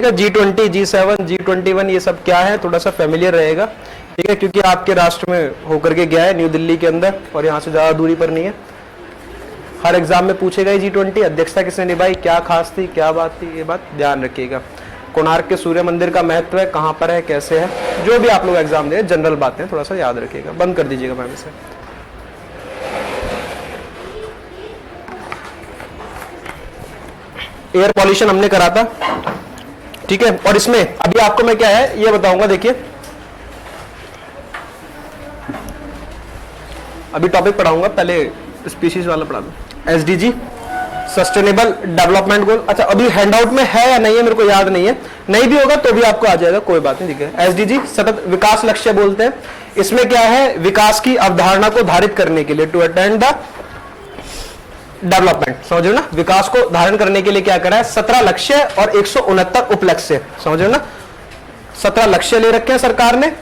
G20, G7, G21 ये सब क्या है, थोड़ा सा फेमिलियर रहेगा, ठीक है, क्योंकि आपके राष्ट्र में होकर के गया है, न्यू दिल्ली के अंदर, और यहाँ से ज़्यादा दूरी पर नहीं है। हर एग्जाम में पूछेगा G20 अध्यक्षता किसने निभाई, क्या खास थी, क्या बात थी, ये बात ध्यान रखिएगा। कोणार्क के सूर्य मंदिर का महत्व है, कहाँ पर है, कैसे है, जो भी आप लोग एग्जाम दे, जनरल बातें थोड़ा सा याद रखिएगा। बंद कर दीजिएगा मैम इसे। एयर पॉल्यूशन हमने करा था, ठीक है, और इसमें अभी आपको मैं क्या है ये बताऊंगा। देखिए अभी टॉपिक पढ़ाऊंगा, पहले स्पीशीज वाला पढ़ा दो। एसडीजी सस्टेनेबल डेवलपमेंट गोल, अच्छा अभी हैंडआउट में है या नहीं है मेरे को याद नहीं है, नहीं भी होगा तो भी आपको आ जाएगा, कोई बात नहीं, ठीक है। एसडीजी सतत विकास लक्ष्य बोलते हैं। इसमें क्या है, विकास की अवधारणा को धारित करने के लिए, टू अटेंड द डेवलपमेंट, समझो ना, विकास को धारण करने के लिए क्या करा है, 17 लक्ष्य और 169 उपलक्ष्य, समझो ना, 17 लक्ष्य ले रखे हैं सरकार ने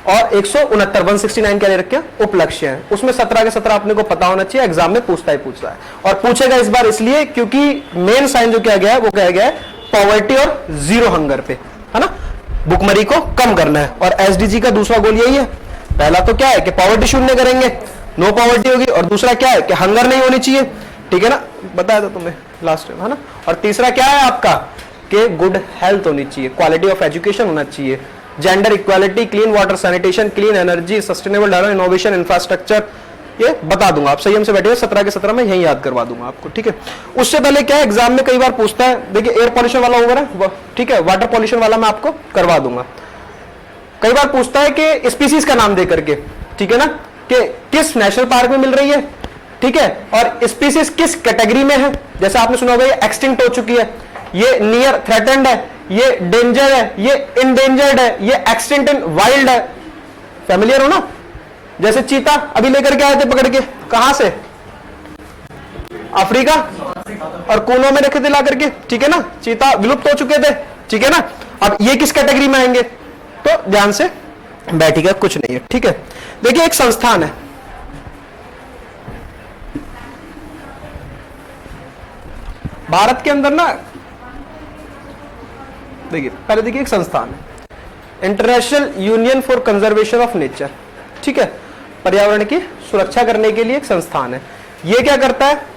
और 169 क्या ले रखे हैं, उपलक्ष्य हैं। उसमें 17 के 17 अपने को पता होना चाहिए, एग्जाम में पूछता है और पूछेगा इस बार इसलिए क्योंकि मेन साइन जो क्या गया है वो क्या गया है, पॉवर्टी और जीरो हंगर पे, है ना, भुखमरी को कम करना है। और एसडीजी का दूसरा गोल यही है। पहला तो क्या है कि पॉवर्टी शून्य करेंगे, नो पॉवर्टी होगी, और दूसरा क्या है कि हंगर नहीं होनी चाहिए, ठीक है ना, बताया था तुम्हें लास्ट टाइम, है ना। और तीसरा क्या है आपका कि गुड हेल्थ होनी चाहिए, क्वालिटी ऑफ एजुकेशन होना चाहिए, gender equality, clean water sanitation, clean energy, sustainable development, innovation, infrastructure, ये बता दूंगा। आप संयम से बैठिए, 17 के 17 में यही याद करवा दूंगा आपको, ठीक है। उससे पहले क्या है, एग्जाम में कई बार पूछता है, देखिए एयर पॉल्यूशन वाला होगा, ठीक है, वाटर पॉल्यूशन वाला मैं आपको करवा दूंगा। कई बार पूछता है कि स्पीसीज का नाम दे करके, ठीक है ना, कि किस नेशनल पार्क में मिल रही है, ठीक है, और स्पीसीज किस कैटेगरी में है। जैसे आपने सुना होगा ये एक्सटिंक्ट हो चुकी है, ये नियर थ्रेटेंड है, ये डेंजर है, ये इंडेंजर्ड है, ये एक्सटिंक्ट इन वाइल्ड है, फैमिलियर हो ना। जैसे चीता अभी लेकर के आए थे पकड़ के, कहां से, अफ्रीका, और कोनों में रखे थे ला करके, ठीक है ना, चीता विलुप्त हो चुके थे, ठीक है ना। अब ये किस कैटेगरी में आएंगे, तो ध्यान से बैठिएगा, कुछ नहीं है, ठीक है। देखिए एक संस्थान है, भारत के अंदर ना, देखिए पहले देखिए एक संस्थान है, international union for conservation of nature, ठीक है, पर्यावरण की सुरक्षा करने के लिए एक संस्थान है। ये क्या करता है,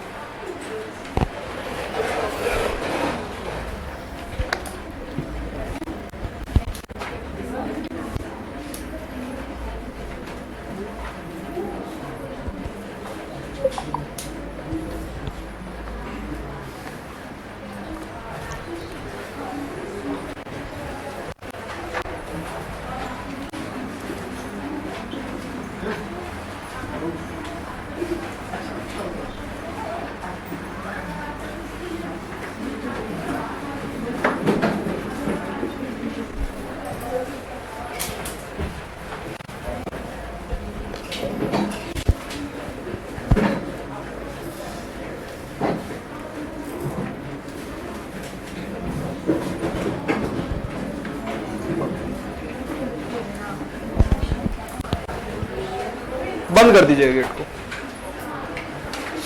बंद कर दीजिएगा गेट को।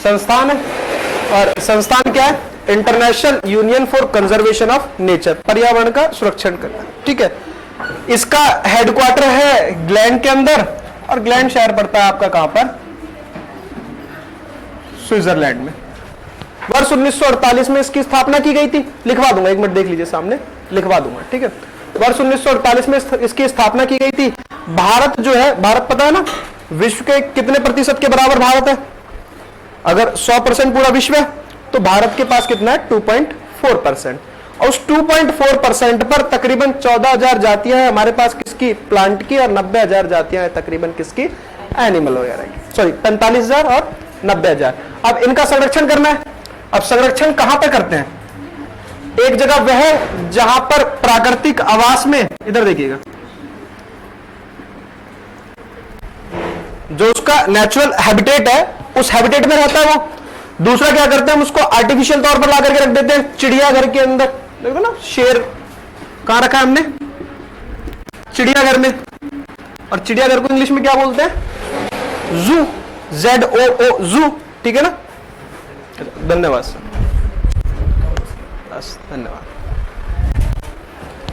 संस्थान है, और संस्थान क्या है, international union for conservation of nature, पर्यावरण का सुरक्षण करना, ठीक है। इसका हेडक्वार्टर है ग्लैंड के अंदर, और ग्लैंड शहर पड़ता है आपका कहां पर, स्विट्जरलैंड में। वर्ष 1948 में इसकी स्थापना की गई थी, लिखवा दूंगा, एक मिनट देख लीजिए सामने, लिखवा दूंगा, ठीक है। वर्ष 1948 में इसकी स्थापना की गई थी। भारत जो है, भारत पता है ना विश्व के कितने प्रतिशत के बराबर भारत है, अगर 100% पूरा विश्व है तो भारत के पास कितना है, 2.4%, और उस 2.4% पर तकरीबन 14,000 जातियां हैं हमारे पास, किसकी, प्लांट की, और 90,000 जातियां हैं तकरीबन किसकी, एनिमल वगैरह की, सॉरी 45,000 और 90,000। अब इनका संरक्षण करना है। अब संरक्षण कहां पर करते हैं, एक जगह वह है जहां पर प्राकृतिक आवास में, इधर देखिएगा, जो उसका नेचुरल हैबिटेट है उस हैबिटेट में रहता है वो। दूसरा क्या करते हैं, हम उसको आर्टिफिशियल तौर पर ला करके रख देते हैं चिड़ियाघर के अंदर। देखो ना, शेर कहां रखा है हमने, चिड़ियाघर में, और चिड़ियाघर को इंग्लिश में क्या बोलते हैं, जू, ZOO, जू, ठीक है ना। धन्यवाद सर, बस धन्यवाद।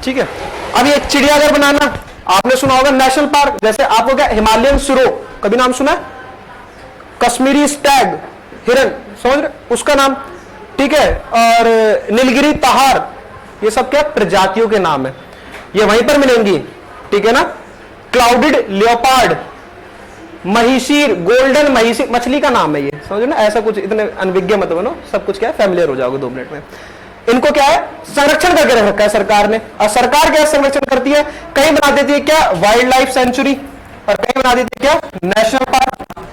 ठीक है। अब एक चिड़ियाघर बनाना, आपने सुना होगा नेशनल पार्क, जैसे आपको क्या हिमालयन सिरो कभी नाम सुना है, कश्मीरी स्टैग हिरन, समझ रहे उसका नाम, ठीक है, और नीलगिरी पहाड़, ये सब क्या प्रजातियों के नाम है, ये वहीं पर मिलेंगी, ठीक है ना। क्लाउडेड लियोपार्ड, महिषीर, गोल्डन महिषीर मछली का नाम है ये, समझो ना, ऐसा कुछ इतने अनविज्ञ मत बनो, सब कुछ क्या है फैमिलियर हो जाओगे 2 मिनट में। इनको क्या है संरक्षण करके रखा है सरकार ने, और सरकार क्या संरक्षण करती है, कहीं बना देती है क्या वाइल्ड लाइफ सेंचुरी, और कहीं बना देती है क्या नेशनल पार्क।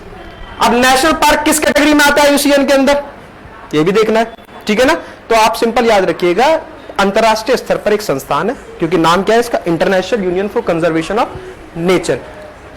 अब नेशनल पार्क किस कैटेगरी में आता है यूसीएन के अंदर, ये भी देखना है, ठीक है ना। तो आप सिंपल याद रखिएगा, अंतरराष्ट्रीय स्तर पर एक संस्थान है, क्योंकि नाम क्या है इसका, international union for conservation of nature,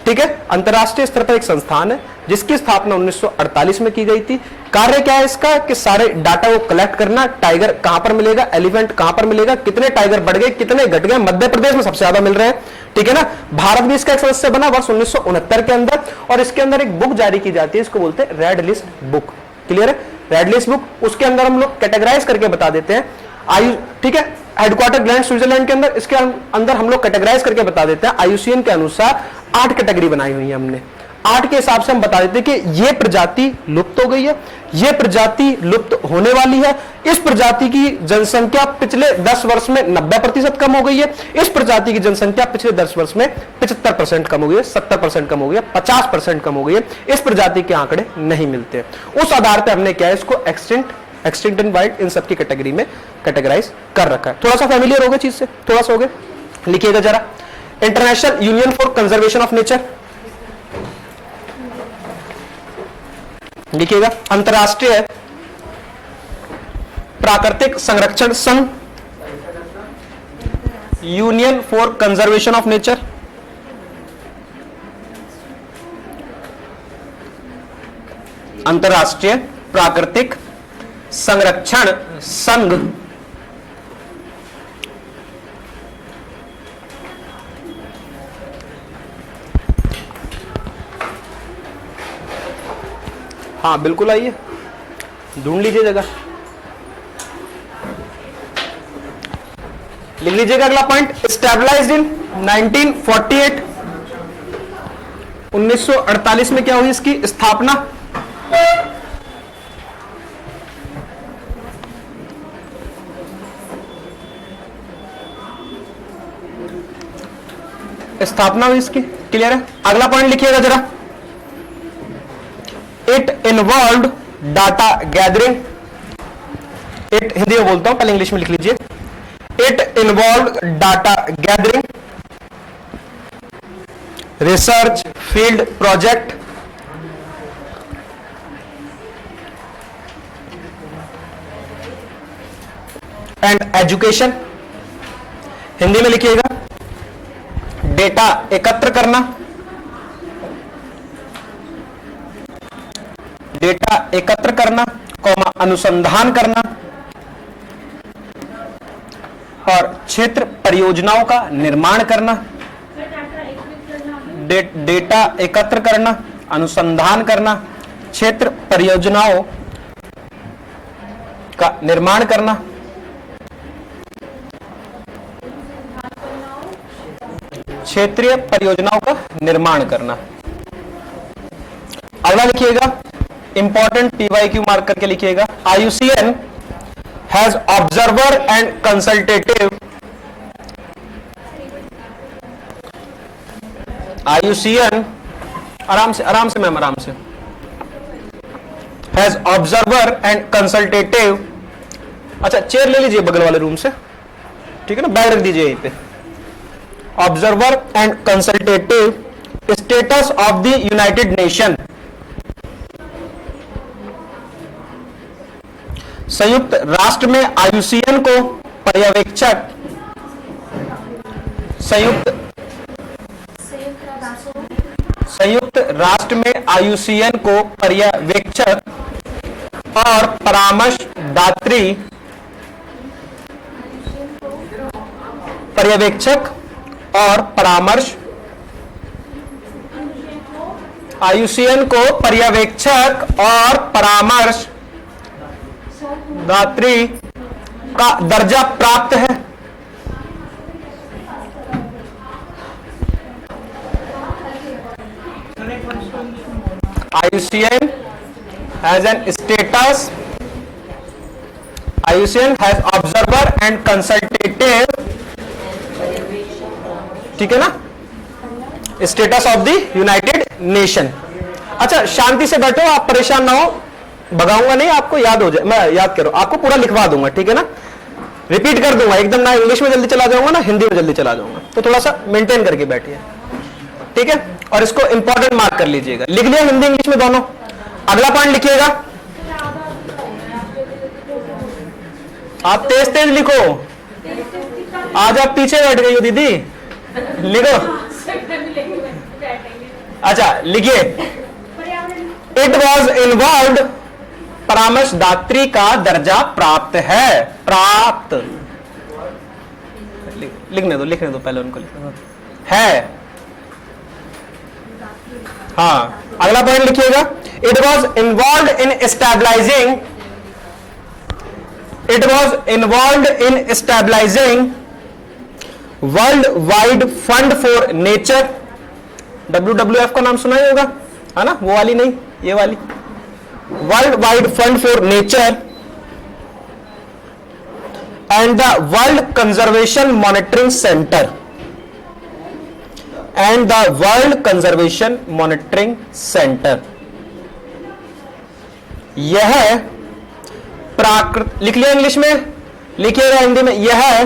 ठीक है। अंतरराष्ट्रीय स्तर पर एक संस्थान है जिसकी स्थापना 1948 में की गई थी। कार्य क्या है इसका कि सारे डाटा को कलेक्ट करना, टाइगर कहां पर मिलेगा, एलिफेंट कहां पर मिलेगा, कितने टाइगर बढ़ गए कितने घट गए, मध्य प्रदेश में सबसे ज्यादा मिल रहे हैं, ठीक है ना। भारत भी इसका एक सदस्य बना वर्ष 1969 के अंदर, और इसके अंदर एक बुक जारी की जाती है, इसको बोलते हैं रेड लिस्ट बुक, क्लियर है, रेड लिस्ट बुक। उसके अंदर हम लोग कैटेगराइज करके बता देते हैं आयु, ठीक है, हेडक्वार्टर ग्लैंड स्विट्जरलैंड के अंदर, इसके अंदर हम लोग कैटेगराइज करके बता देते हैं, आईयूसीएन के अनुसार 8 कैटेगरी बनाई हुई है हमने, 8 के हिसाब से हम बता देते हैं कि ये प्रजाति लुप्त हो गई है, ये प्रजाति लुप्त होने वाली है, इस प्रजाति की जनसंख्या पिछले 10 वर्ष में 90% कम हो गई है, इस प्रजाति की जनसंख्या पिछले 10 वर्ष में 75% कम हो गई है, 70% कम हो गई है, 50% कम हो गई है, इस प्रजाति के आंकड़े नहीं मिलते। उस आधार पर हमने क्या है इसको एक्सटिंक्ट एंड वाइल्ड इन सबकी कैटेगरी में कैटेगराइज कर रखा है। थोड़ा सा फैमिलियर हो गए चीज से, थोड़ा सा हो गए, लिखिएगा जरा, international union for conservation of nature, लिखिएगा, अंतरराष्ट्रीय प्राकृतिक संरक्षण संघ, union for conservation of nature, अंतरराष्ट्रीय प्राकृतिक संरक्षण संघ, हाँ बिल्कुल आइए, ढूंढ लीजिए जगह, लिख लीजिएगा अगला पॉइंट, स्टेबलाइज्ड इन 1948, 1948 में क्या हुई इसकी स्थापना, स्थापना हुई इसकी, क्लियर है। अगला पॉइंट लिखिएगा जरा, it involved data gathering, it Hindi में बोलता हूं, पहले इंग्लिश में लिख लीजिए, it involved data gathering, research field project, and education, Hindi में लिखिएगा, डेटा एकत्र करना, डेटा एकत्र करना, कौमा अनुसंधान करना, और क्षेत्र परियोजनाओं का निर्माण करना, डेटा एकत्र करना, अनुसंधान करना, क्षेत्र परियोजनाओं का निर्माण करना, क्षेत्रीय परियोजनाओं का निर्माण करना। अगला लिखिएगा, इंपॉर्टेंट पीवाईक्यू मार्क करके लिखिएगा, IUCN has observer and consultative, IUCN, आराम से मैम, आराम से, हैज ऑब्जर्वर एंड कंसल्टेटिव, अच्छा चेयर ले लीजिए बगल वाले रूम से, ठीक है ना, बैठ रख दीजिए यहीं पे, observer and consultative status of the United nation, संयुक्त राष्ट्र में आईयूसीएन को पर्यवेक्षक, संयुक्त राष्ट्र में आईयूसीएन को पर्यवेक्षक और परामर्शदात्री, पर्यवेक्षक और परामर्श, आईयूसीएन को पर्यवेक्षक और परामर्श दात्री का दर्जा प्राप्त है, IUCN has an status, IUCN has observer and consultative, ठीक है ना, status of the United nation. अच्छा शांति से बैठो, आप परेशान ना हो, भगाऊंगा नहीं, आपको याद हो जाए, मैं याद करो, आपको पूरा लिखवा दूंगा, ठीक है ना, रिपीट कर दूंगा एकदम, ना इंग्लिश में जल्दी चला जाऊंगा ना हिंदी में जल्दी चला जाऊंगा, तो थोड़ा सा मेंटेन करके बैठिए, ठीक है। और इसको इंपॉर्टेंट मार्क कर लीजिएगा, लिख लिया हिंदी इंग्लिश में दोनों। अगला पॉइंट लिखिएगा, आप तेज तेज लिखो, आज आप पीछे बैठ गई हो दीदी, लिखो। अच्छा लिखिए, इट वॉज इन्वॉल्व, परामर्शदात्री का दर्जा प्राप्त है, प्राप्त, लिखने दो पहले उनको, लिखने दो है। हाँ अगला पॉइंट लिखिएगा, it was involve in stabilizing, it was involve in stabilizing world wide fund for nature, WWF का नाम सुना ही होगा, है ना, वो वाली नहीं, ये वाली, world wide fund for nature and the world conservation monitoring centre, and the world conservation monitoring centre, यह प्राकृतिक, लिख लिया इंग्लिश में, लिखिएगा हिंदी में, यह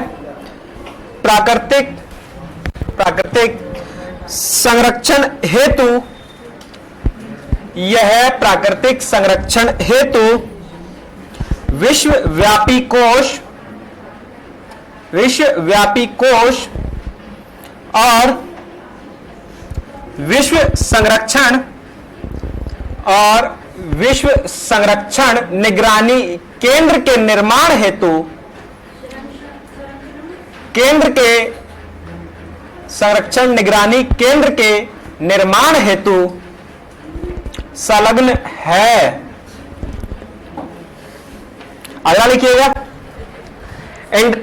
प्राकृतिक संरक्षण हेतु, यह प्राकृतिक संरक्षण हेतु विश्वव्यापी कोष और विश्व संरक्षण निगरानी केंद्र के निर्माण हेतु, केंद्र के संरक्षण निगरानी केंद्र के निर्माण हेतु संलग्न है। अगला लिखिएगा, एंड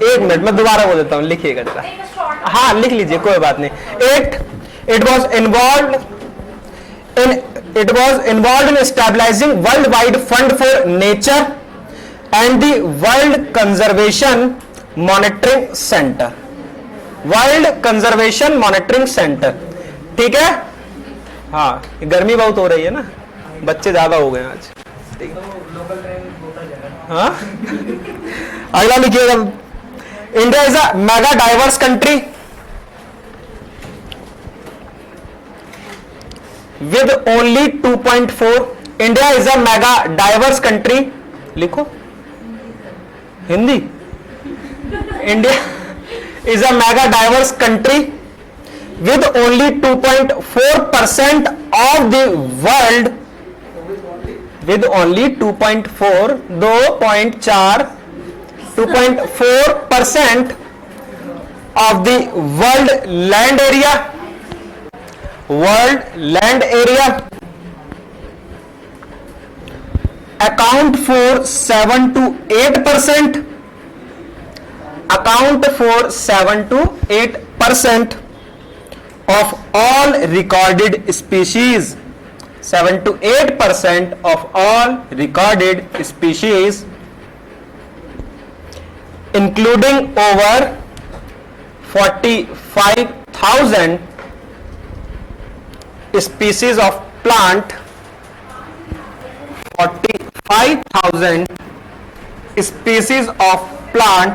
एक मिनट मैं दोबारा बोल देता हूं, लिखिएगा जरा, हाँ लिख लीजिए कोई बात नहीं। It was involve in stabilizing world wide fund for nature and the world conservation monitoring centre, world conservation monitoring centre, ठीक है। हाँ गर्मी बहुत हो रही है ना, बच्चे ज्यादा हो गए आज, ठीक है। हाँ अगला लिखिएगा, India is a mega diverse country with only 2.4, India is a mega diverse country, लिखो Hindi, India is a mega diverse country with only 2.4% of the world, with only 2.4% of the world land area, account for 7 to 8%, account for 7 to 8% of all recorded species, 7 to 8% of all recorded species, including over 45,000 species of plant, 45,000 species of plant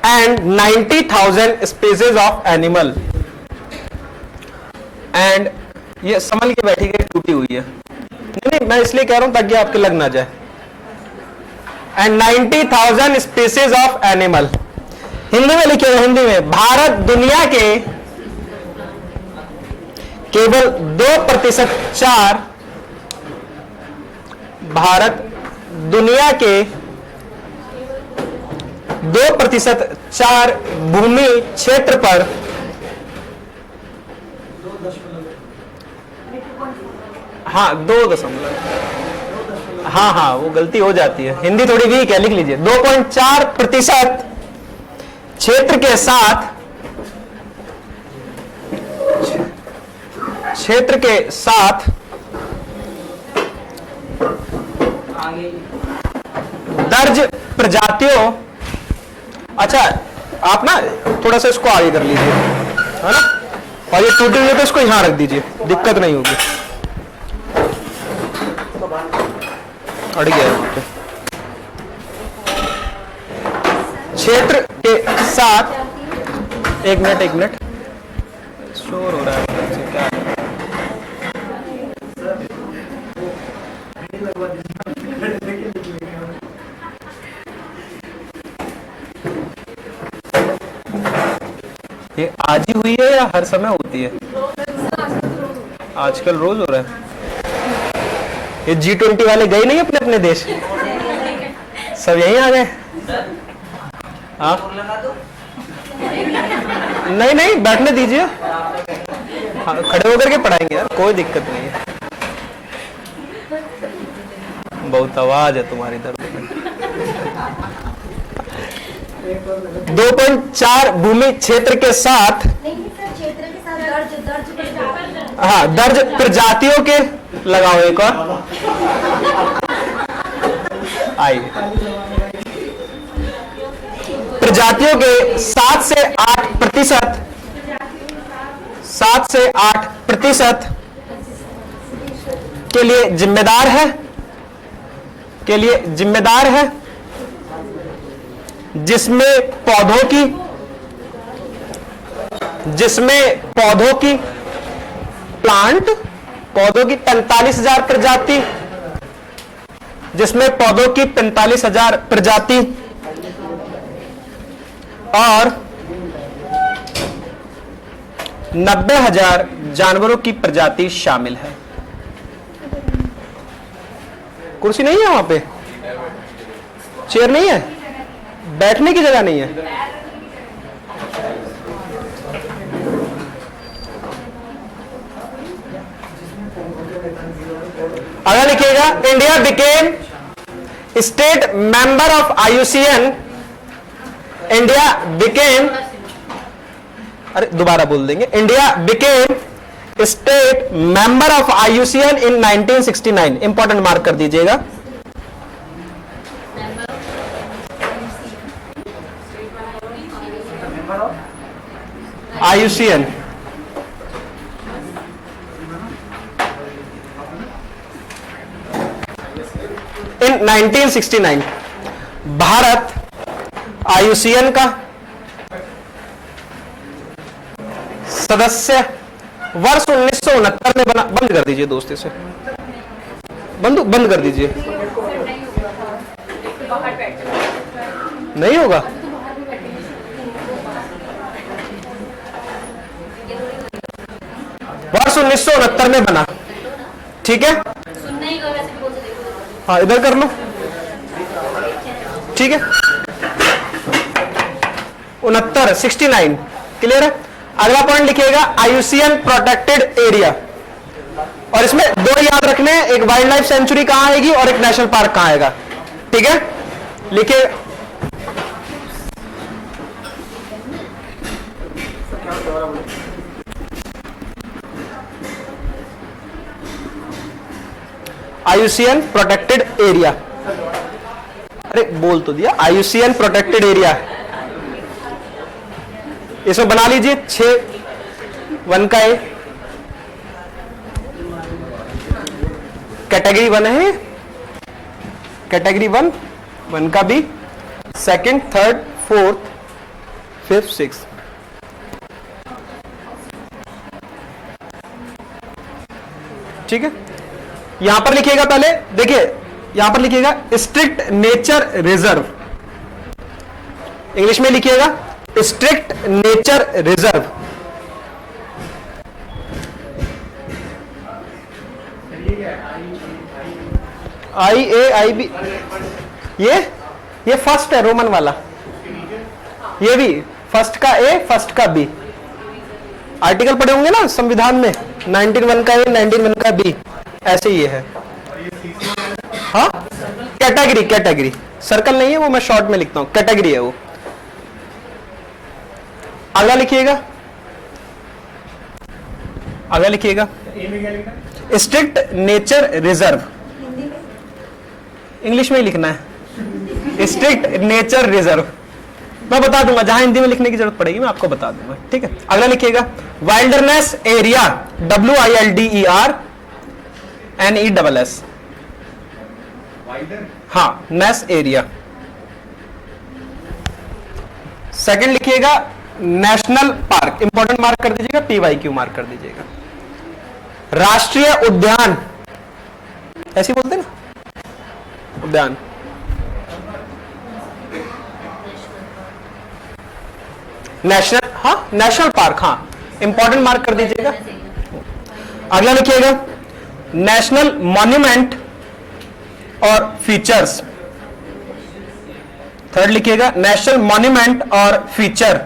and 90,000 species of animal, and ये संभल के बैठी गई टूटी हुई है, नहीं मैं इसलिए कह रहा हूं ताकि आपके लग ना जाए, and 90,000 species of animal। Hindi में लिखिएगा, हिंदी में, भारत दुनिया के केवल 2% 4, भारत दुनिया के 2% 4 भूमि क्षेत्र पर, हाँ 2.4, हाँ हाँ, वो गलती हो जाती है, हिंदी थोड़ी वीक है, लिख लीजिए। 2.4% क्षेत्र के साथ दर्ज प्रजातियों, अच्छा आप ना थोड़ा सा इसको आगे कर लीजिए, है ना, और ये टूटे हुए तो इसको यहां रख दीजिए, दिक्कत नहीं होगी। अड़ गया है। क्षेत्र के साथ, एक मिनट शोर हो रहा है, क्या है? ये आज ही हुई है या हर समय होती है? आजकल रोज हो रहा है। ये G20 वाले गए नहीं अपने अपने देश, सब यहीं आ गए। हाँ नहीं बैठने दीजिए, हाँ, खड़े होकर के पढ़ाएंगे यार, कोई दिक्कत नहीं है। बहुत आवाज है तुम्हारी इधर। 2.4 भूमि क्षेत्र के साथ, हाँ दर्ज प्रजातियों के, लगाओ एक और, आइए, प्रजातियों के 7 से 8% के लिए जिम्मेदार है, जिसमें पौधों की पौधों की 45,000 प्रजाति, जिसमें पौधों की 45,000 प्रजाति और 90,000 जानवरों की प्रजाति शामिल है। कुर्सी नहीं है वहां पे, चेयर नहीं है, बैठने की जगह नहीं है। अगर लिखिएगा India became state member of IUCN, India became, अरे दोबारा बोल देंगे, India became state member of IUCN in 1969। Important mark कर दीजिएगा। IUCN इन 1969। भारत IUCN का सदस्य वर्ष 1969 में बना। बंद कर दीजिए दोस्त, इसे बंद कर दीजिए। नहीं होगा, वर्ष 1969 में बना, ठीक है। हाँ इधर कर लो, ठीक है। 69 क्लियर है। अगला पॉइंट लिखिएगा IUCN प्रोटेक्टेड एरिया, और इसमें दो याद रखने हैं, एक वाइल्ड लाइफ सेंचुरी कहां आएगी और एक नेशनल पार्क कहां आएगा, ठीक है। लिखिए IUCN प्रोटेक्टेड एरिया, अरे बोल तो दिया, IUCN प्रोटेक्टेड एरिया। इसमें बना लीजिए 6 का ए, कैटेगरी 1 है, कैटेगरी 1 का B, 2nd, 3rd, 4th, 5th, 6th। ठीक है। यहां पर लिखिएगा, पहले देखिए यहां पर लिखिएगा स्ट्रिक्ट नेचर रिजर्व, इंग्लिश में लिखिएगा स्ट्रिक्ट नेचर रिजर्व। IAIB, ये फर्स्ट है रोमन वाला, ये भी फर्स्ट का ए फर्स्ट का बी। आर्टिकल पढ़े होंगे ना संविधान में, 19(1) का ए 19(1) का बी, ऐसे ही ये है। हाँ, कैटेगरी, कैटेगरी, सर्कल नहीं है वो, मैं शॉर्ट में लिखता हूं, कैटेगरी है वो। अगला लिखिएगा, अगला लिखिएगा, स्ट्रिक्ट नेचर रिजर्व, इंग्लिश में ही लिखना है, स्ट्रिक्ट नेचर रिजर्व, मैं बता दूंगा जहां हिंदी में लिखने की जरूरत पड़ेगी मैं आपको बता दूंगा, ठीक है। अगला लिखिएगा, वाइल्डरनेस एरिया, WILDERNESS, हाँ, नेस एरिया। सेकंड लिखिएगा, नेशनल पार्क, इंपॉर्टेंट मार्क कर दीजिएगा, PYQ मार्क कर दीजिएगा। राष्ट्रीय उद्यान, ऐसे बोलते ना, उद्यान, नेशनल, हाँ, नेशनल पार्क, हाँ, इंपॉर्टेंट मार्क कर दीजिएगा। अगला लिखिएगा, नेशनल मॉन्यूमेंट और फीचर्स। थर्ड लिखिएगा, नेशनल मॉन्यूमेंट और फीचर,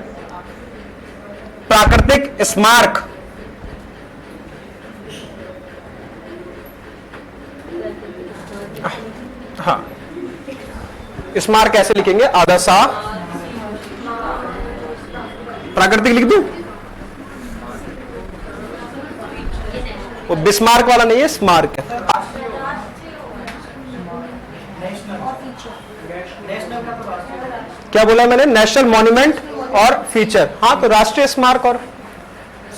प्राकृतिक स्मारक, हाँ, स्मारक कैसे लिखेंगे, आधा सा, प्राकृतिक लिख दूं, वो बिस्मार्क वाला नहीं है, स्मारक है। क्या बोला मैंने, नेशनल मॉन्यूमेंट और फीचर, हाँ, तो राष्ट्रीय स्मारक, और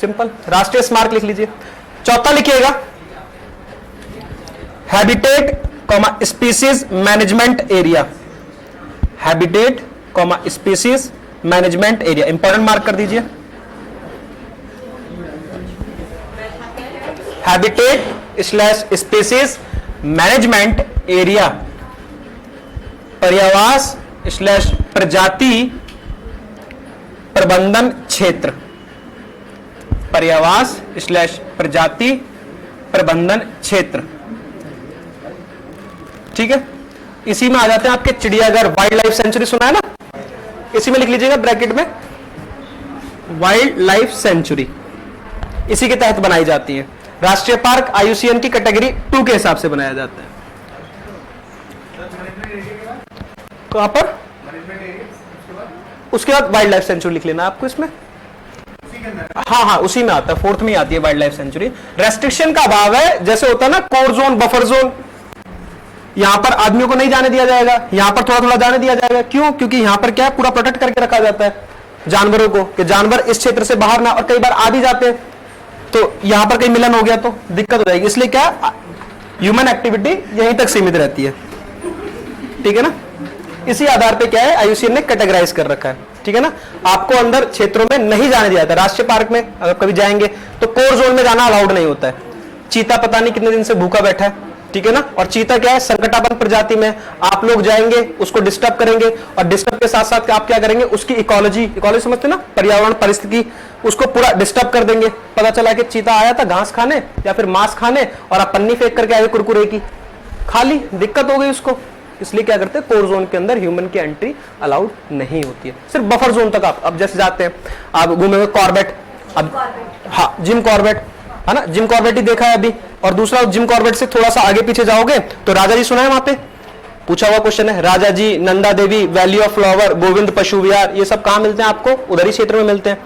सिंपल राष्ट्रीय स्मारक लिख लीजिए। चौथा लिखिएगा, habitat comma species management area, habitat comma species management area, important mark कर दीजिए। Habitat slash species management area, पर्यावास स्लैश प्रजाति प्रबंधन क्षेत्र, पर्यावास स्लैश प्रजाति प्रबंधन क्षेत्र, ठीक है। इसी में आ जाते हैं आपके चिड़ियाघर, वाइल्ड लाइफ सेंचुरी सुना है ना, इसी में लिख लीजिएगा ब्रैकेट में, वाइल्ड लाइफ सेंचुरी, इसी के तहत बनाई जाती है। राष्ट्रीय पार्क IUCN की कैटेगरी 2 के हिसाब से बनाया जाता है। कहां पर, उसके बाद वाइल्ड लाइफ सेंचुरी लिख लेना आपको इसमें, हाँ हाँ, उसी में आता है, 4th में आती है वाइल्ड लाइफ सेंचुरी। रेस्ट्रिक्शन का अभाव है, जैसे होता है ना कोर जोन, बफर जोन, यहां पर आदमियों को नहीं जाने दिया जाएगा, यहां पर थोड़ा थोड़ा जाने दिया जाएगा, क्यों, क्योंकि यहां पर क्या है, पूरा प्रोटेक्ट करके रखा जाता है जानवरों को, कि जानवर इस क्षेत्र से बाहर ना, और कई बार आ भी जाते हैं तो यहां पर कहीं मिलन हो गया तो दिक्कत हो जाएगी, इसलिए क्या, ह्यूमन एक्टिविटी यहीं तक सीमित रहती है, ठीक है ना। इसी आधार पे क्या है, IUCN ने कैटेगराइज कर रखा है, ठीक है ना। आपको अंदर क्षेत्रों में नहीं जाने दिया जाता। राष्ट्रीय पार्क में अगर कभी जाएंगे तो कोर जोन में जाना अलाउड नहीं होता है। चीता पता नहीं कितने दिन से भूखा बैठा है, ठीक है ना, और चीता क्या है, संकटापन्न प्रजाति में, आप लोग जाएंगे उसको डिस्टर्ब करेंगे, और डिस्टर्ब के साथ साथ आप क्या करेंगे, उसकी इकोलॉजी, इकोलॉजी समझते ना, पर्यावरण परिस्थिति, उसको पूरा डिस्टर्ब कर देंगे। पता चला कि चीता आया था घास खाने या फिर मांस खाने, और आप पन्नी फेंक करके आए कुरकुरे की, खा ली, दिक्कत हो गई उसको। इसलिए क्या करते हैं, कोर जोन के अंदर ह्यूमन की एंट्री अलाउड नहीं होती है, सिर्फ बफर जोन तक। आप अब जैसे जाते हैं, आप घूमेंगे कॉर्बेट, अब हाँ, जिम कॉर्बेट है ना, जिम कॉर्बेट ही देखा है अभी। और दूसरा, जिम कॉर्बेट से थोड़ा सा आगे पीछे जाओगे तो राजा जी सुना है, वहां पे पूछा हुआ क्वेश्चन है, राजा ji, Nanda Devi, valley of flower, Govind Pashu विहार, ये सब कहां मिलते हैं आपको, उधर ही क्षेत्र में मिलते हैं,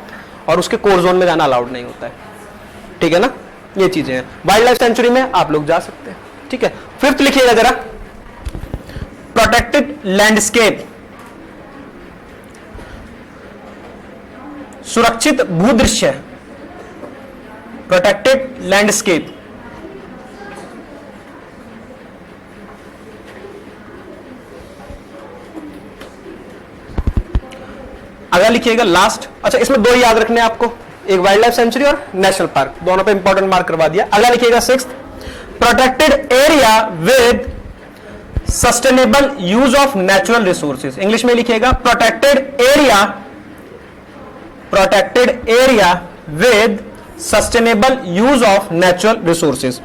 और उसके कोर जोन में जाना अलाउड नहीं होता है, ठीक है ना। ये चीजें हैं, वाइल्ड लाइफ सेंचुरी में आप लोग जा सकते हैं, ठीक है। 5th लिखिएगा जरा, प्रोटेक्टेड लैंडस्केप, सुरक्षित भूदृश्य, प्रोटेक्टेड लैंडस्केप। अगला लिखिएगा लास्ट, अच्छा इसमें 2 याद रखने हैं आपको, एक वाइल्ड लाइफ सेंचुरी और नेशनल पार्क, दोनों पे इंपॉर्टेंट मार्क करवा दिया। अगला लिखिएगा 6th, protected area with sustainable use of natural resources, English में लिखिएगा protected area with sustainable use of natural resources.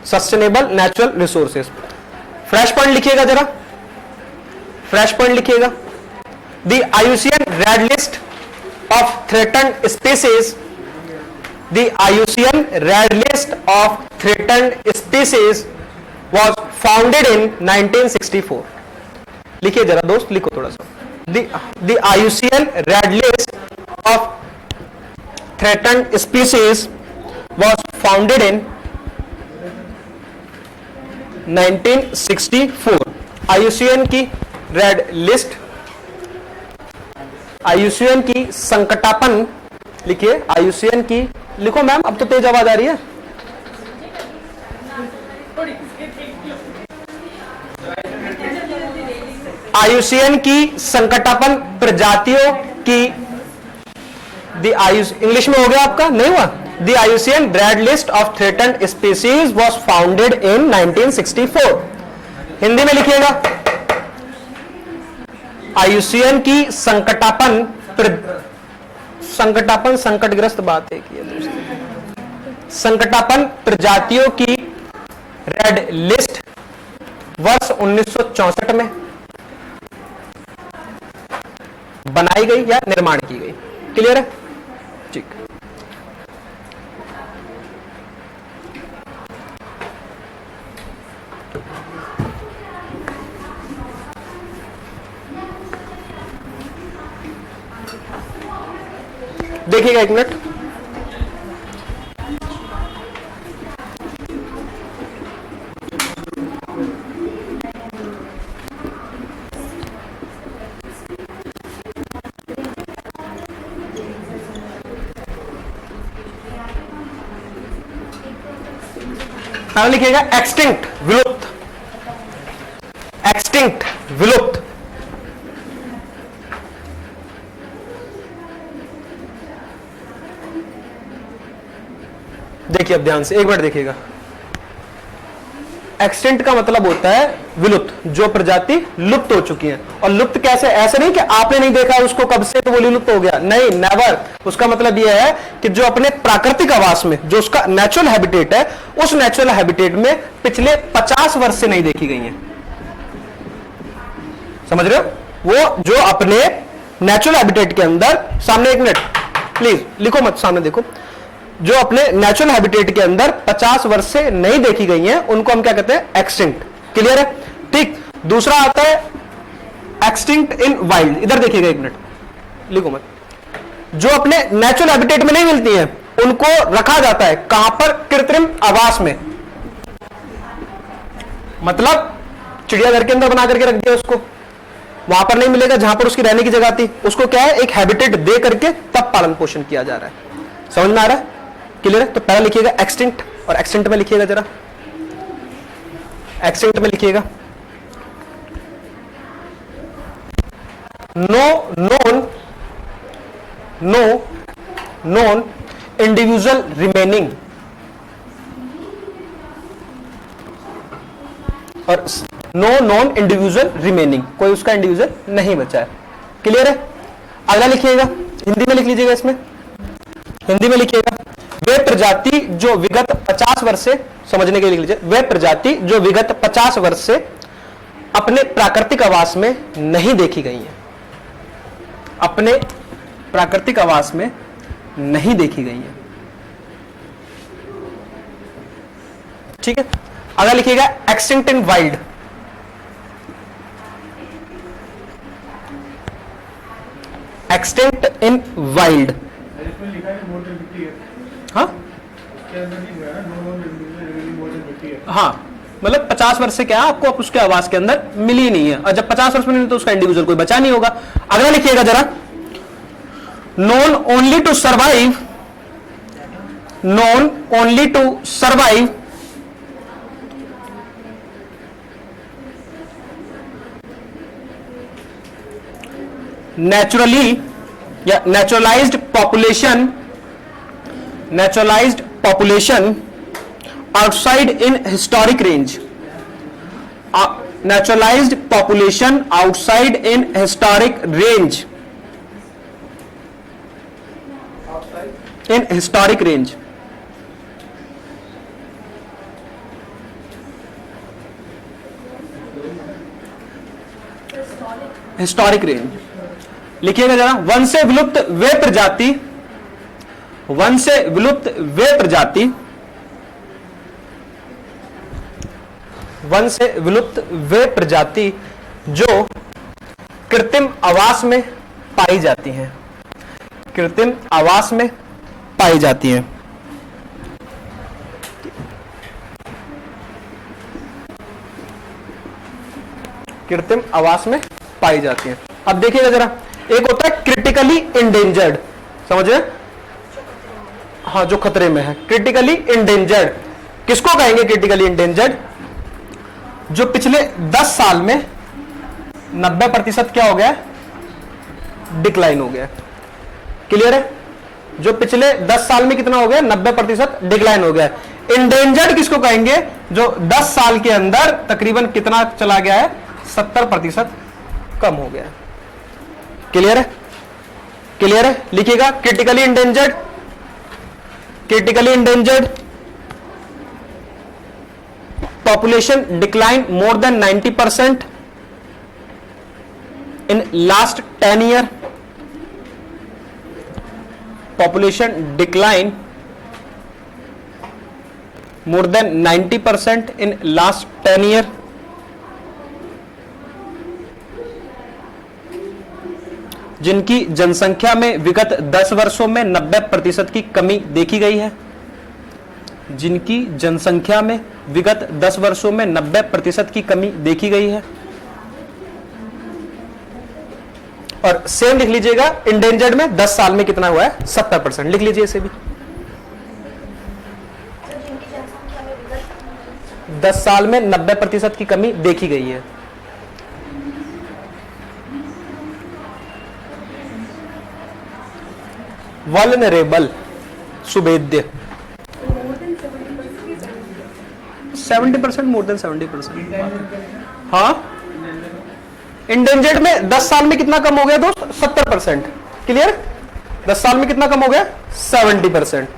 Sustainable natural resources, flash point लिखिएगा जरा, फ्लैश पॉइंट लिखिएगा, the IUCN red list of threatened species, the IUCN Red List of threatened species was founded in 1964. लिखिए जरा दोस्त, लिखो थोड़ा सा. The IUCN Red List of threatened species was founded in 1964. IUCN की रेड लिस्ट, IUCN की संकटापन, लिखिए IUCN की, लिखो मैम, अब तो तेज आवाज आ रही है. IUCN की संकटापन प्रजातियों की, इंग्लिश में हो गया आपका, नहीं हुआ. The IUCN Red List of Threatened Species was founded in 1964. Hindi में लिखिएगा, IUCN की संकटापन संकटग्रस्त बात है कि संकटापन प्रजातियों की रेड लिस्ट वर्ष 1964 में बनाई गई या निर्माण की गई. क्लियर है? ठीक. देखिएगा एक मिनट. अब लिखिएगा एक्सटिंक्ट, विलुप्त. एक्सटिंक्ट, विलुप्त. देखिए अब ध्यान से एक मिनट देखिएगा. एक्सटिंक्ट का मतलब होता है विलुप्त, जो प्रजाति लुप्त हो चुकी है. और लुप्त कैसे? ऐसे नहीं कि आपने नहीं देखा उसको कब से तो वो लुप्त हो गया, नहीं, नेवर. उसका मतलब यह है कि जो अपने प्राकृतिक आवास में, जो उसका नेचुरल हैबिटेट है, उस नेचुरल हैबिटेट में पिछले 50 वर्ष से नहीं देखी गई है. समझ रहे हो? वो जो अपने नेचुरल हैबिटेट के अंदर, सामने एक मिनट प्लीज लिखो मत, सामने देखो, जो अपने नेचुरल हैबिटेट के अंदर 50 वर्ष से नहीं देखी गई हैं, उनको हम क्या कहते हैं? एक्सटिंक्ट. क्लियर है? ठीक. दूसरा आता है एक्सटिंक्ट इन वाइल्ड. इधर देखिएगा एक मिनट, लिखो मत. जो अपने नेचुरल हैबिटेट में नहीं मिलती हैं, उनको रखा जाता है कहां पर? कृत्रिम आवास में. मतलब चिड़ियाघर के अंदर बना करके रख दिया उसको, वहां पर नहीं मिलेगा जहां पर उसकी रहने की जगह थी. उसको क्या है? एक हैबिटेट दे करके तब पालन पोषण किया जा रहा है. समझ में आ रहा है? क्लियर है? तो पहला लिखिएगा एक्सटिंक्ट, और एक्सटिंक्ट में लिखिएगा जरा, एक्सटिंक्ट में लिखिएगा नॉन इंडिविजुअल रिमेनिंग, और नो नॉन इंडिविजुअल रिमेनिंग, कोई उसका इंडिविजुअल नहीं बचा है. क्लियर है? अगला लिखिएगा, हिंदी में लिख लीजिएगा, इसमें हिंदी में लिखिएगा, वे प्रजाति जो विगत 50 वर्ष से, समझने के लिए लिख लीजिए, वे प्रजाति जो विगत 50 वर्ष से अपने प्राकृतिक आवास में नहीं देखी गई हैं. अपने प्राकृतिक आवास में नहीं देखी गई हैं. ठीक है? अगला लिखिएगा एक्सटिंक्ट इन वाइल्ड. एक्सटिंक्ट इन वाइल्ड. हाँ हाँ, मतलब 50 वर्ष से क्या है, आपको उसके आवास के अंदर मिली नहीं है, और जब 50 वर्ष में नहीं तो उसका इंडिविजुअल कोई बचा नहीं होगा. अगला लिखिएगा जरा, known only to survive, known only to survive naturally या naturalised population outside in historic range, naturalized population outside in historic range, in historic range. Historic range लिखिएगा जरा, वन से विलुप्त वे प्रजाति, वन से विलुप्त वे प्रजाति, वन से विलुप्त वे प्रजाति जो कृत्रिम आवास में पाई जाती हैं, कृत्रिम आवास में पाई जाती हैं। कृत्रिम आवास में पाई जाती हैं। अब देखिएगा जरा, एक होता है क्रिटिकली इंडेंजर्ड, समझे? हाँ, जो खतरे में है, क्रिटिकली इंडेंजर्ड। किसको कहेंगे क्रिटिकली इंडेंजर्ड? जो पिछले 10 साल में 90% क्या हो गया, डिक्लाइन हो गया। क्लियर है? जो पिछले 10 साल में कितना हो गया, 90% डिक्लाइन हो गया। इंडेंजर्ड किसको कहेंगे? जो 10 साल के अंदर तकरीबन कितना चला गया है, 70% कम हो गया। क्लियर है? क्लियर है? लिखिएगा, critically endangered, critically endangered population decline more than 90% in last 10 year, population decline more than 90% in last 10 year, जिनकी जनसंख्या में विगत 10 वर्षों में 90% की कमी देखी गई है, जिनकी जनसंख्या में विगत 10 वर्षों में 90% की कमी देखी गई है। और सेम लिख लीजिएगा, इंडेंजर्ड में 10 साल में कितना हुआ है, 70%। लिख लीजिए इसे भी, 10 साल में 90% की कमी देखी गई है। वल्नरेबल, सुभेद्य, 70%, मोर देन 70%। हाँ, इंडेंजर्ड में 10 साल में कितना कम हो गया दोस्त, 70%। क्लियर? 10 साल में कितना कम हो गया, 70%।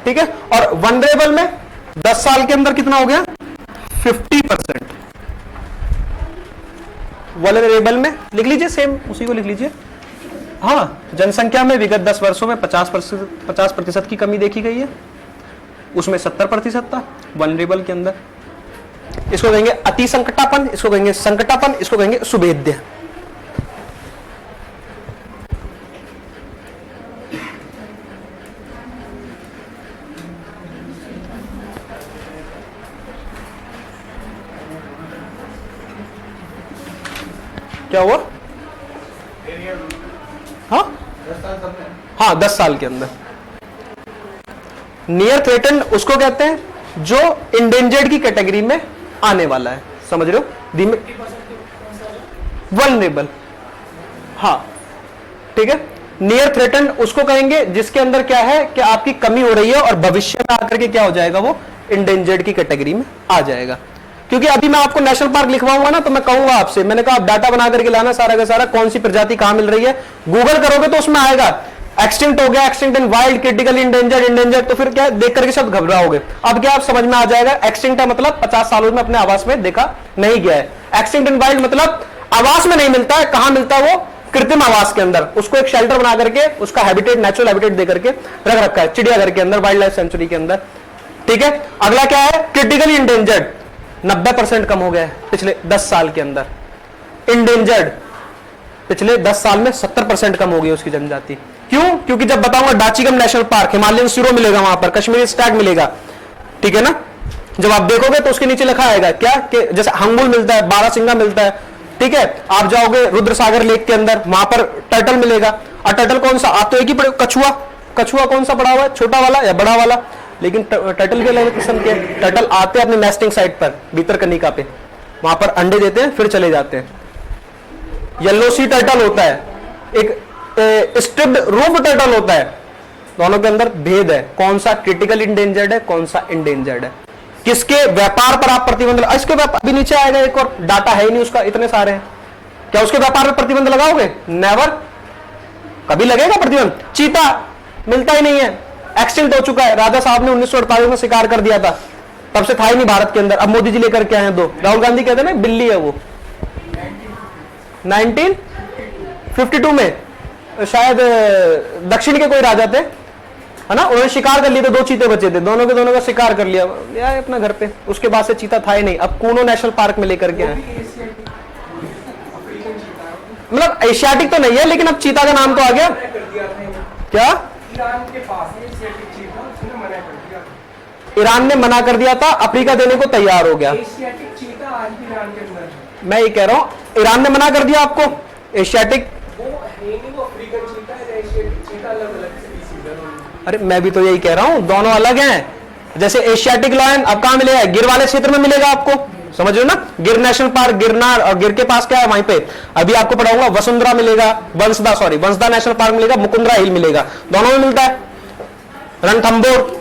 ठीक है? और वनरेबल में 10 साल के अंदर कितना हो गया, 50%। वनरेबल में लिख लीजिए, सेम उसी को लिख लीजिए। हाँ, जनसंख्या में विगत 10 वर्षों में 50% की कमी देखी गई है, उसमें 70% था वनरेबल के अंदर। इसको कहेंगे अति संकटापन, इसको कहेंगे संकटापन, इसको कहेंगे सुभेद्य। क्या हुआ? हाँ हाँ, 10 साल के अंदर। नियर थ्रेटन उसको कहते हैं जो इंडेंजर्ड की कैटेगरी में आने वाला है, समझ रहे हो? वल्नरेबल, हाँ ठीक है। नियर थ्रेटन उसको कहेंगे जिसके अंदर क्या है कि आपकी कमी हो रही है और भविष्य में आकर के क्या हो जाएगा, वो इंडेंजर्ड की कैटेगरी में आ जाएगा। क्योंकि अभी मैं आपको नेशनल पार्क लिखवाऊंगा ना, तो मैं कहूंगा आपसे, मैंने कहा आप डाटा बना करके लाना सारा का सारा, कौन सी प्रजाति कहां मिल रही है। गूगल करोगे तो उसमें आएगा एक्सटिंक्ट हो गया, एक्सटिंक्ट इन वाइल्ड, क्रिटिकली इंडेंजर्ड, इंडेंजर्ड, तो फिर क्या देख करके सब घबराओगे। अब क्या आप समझ में आ जाएगा, एक्सटिंक्ट का मतलब 50 सालों में अपने आवास में देखा नहीं गया है। एक्सटिंक्ट इन वाइल्ड मतलब आवास में नहीं मिलता है, कहां मिलता है वो, कृत्रिम आवास के अंदर, उसको एक शेल्टर बना करके उसका हैबिटेट, नेचुरल हैबिटेट दे करके रख रखा है चिड़ियाघर के अंदर, वाइल्ड लाइफ सेंचुरी के अंदर। ठीक है, अगला क्या है, क्रिटिकली इंडेंजर्ड, 90% कम हो गया है पिछले 10 साल के अंदर। इंडेंजर्ड पिछले 10 साल में 70% कम हो गई उसकी जनजाति। क्यों? क्योंकि जब बताऊंगा डाचीगम नेशनल पार्क, हिमालयन सिरो मिलेगा वहां पर, कश्मीरी स्टैग मिलेगा, ठीक है ना। जब आप देखोगे तो उसके नीचे लिखा आएगा क्या कि जैसे हंगुल मिलता है, बारासिंगा मिलता है, ठीक है। आप जाओगे रुद्रसागर लेक के अंदर, वहां पर टर्टल मिलेगा। और टर्टल कौन सा, आप तो एक ही पड़े, कछुआ, कछुआ कौन सा पड़ा हुआ है, छोटा वाला या बड़ा वाला, लेकिन टर्टल के अलग किस्म के टर्टल आते हैं अपने नेस्टिंग साइट पर, भीतरकनिका पे, वहां पर अंडे देते हैं फिर चले जाते हैं। येलो सी टर्टल होता है, एक स्ट्रिप्ड रूफ टर्टल होता है, दोनों के अंदर भेद है, कौन सा क्रिटिकल इंडेंजर्ड है, कौन सा इंडेंजर्ड है, किसके व्यापार पर आप प्रतिबंध, इसके अभी नीचे आएगा एक और, डाटा है ही नहीं उसका, इतने सारे हैं, क्या उसके व्यापार पर प्रतिबंध लगाओगे, नेवर, कभी लगेगा प्रतिबंध। चीता मिलता ही नहीं है, एक्सटिंक्ट हो चुका है, राजा साहब ने 1948 में शिकार कर दिया था, तब से था ही नहीं भारत के अंदर, अब मोदी जी लेकर के आए हैं 2, राहुल गांधी कहते हैं ना बिल्ली है वो, 1952 में शायद दक्षिण के कोई राजा थे, है ना, उन्होंने शिकार कर लिए, तो 2 चीते बचे थे, दोनों के दोनों का शिकार कर लिया यार अपना घर पे, उसके बाद से चीता था ही नहीं। अब कूनो नेशनल पार्क में लेकर के आए, मतलब एशियाटिक तो नहीं है, लेकिन अब चीता का नाम तो आ गया। क्या ईरान के पास है एशियाटिक चीता, उसने मना कर दिया। ईरान ने मना कर दिया था, अफ्रीका देने को तैयार हो गया। एशियाटिक चीता आज भी ईरान के अंदर है। मैं ये कह रहा हूं ईरान ने मना कर दिया आपको, एशियाटिक वो है नहीं, वो अफ्रीकन चीता है, एशियाटिक चीता अलग अलग स्पीशीज है दोनों। अरे मैं भी तो यही कह रहा हूं, दोनों अलग हैं। जैसे एशियाटिक लायन अब कहां मिलेगा, गिर वाले क्षेत्र में मिलेगा आपको, समझ रहे हो ना, गिर नेशनल पार्क, गिरनार, और गिर के पास क्या है वहीं पे अभी आपको पढ़ाऊंगा, वसुंधरा मिलेगा, वंसदा नेशनल पार्क मिलेगा, मुकुंदरा हिल मिलेगा, दोनों में मिलता है। रणथंबोर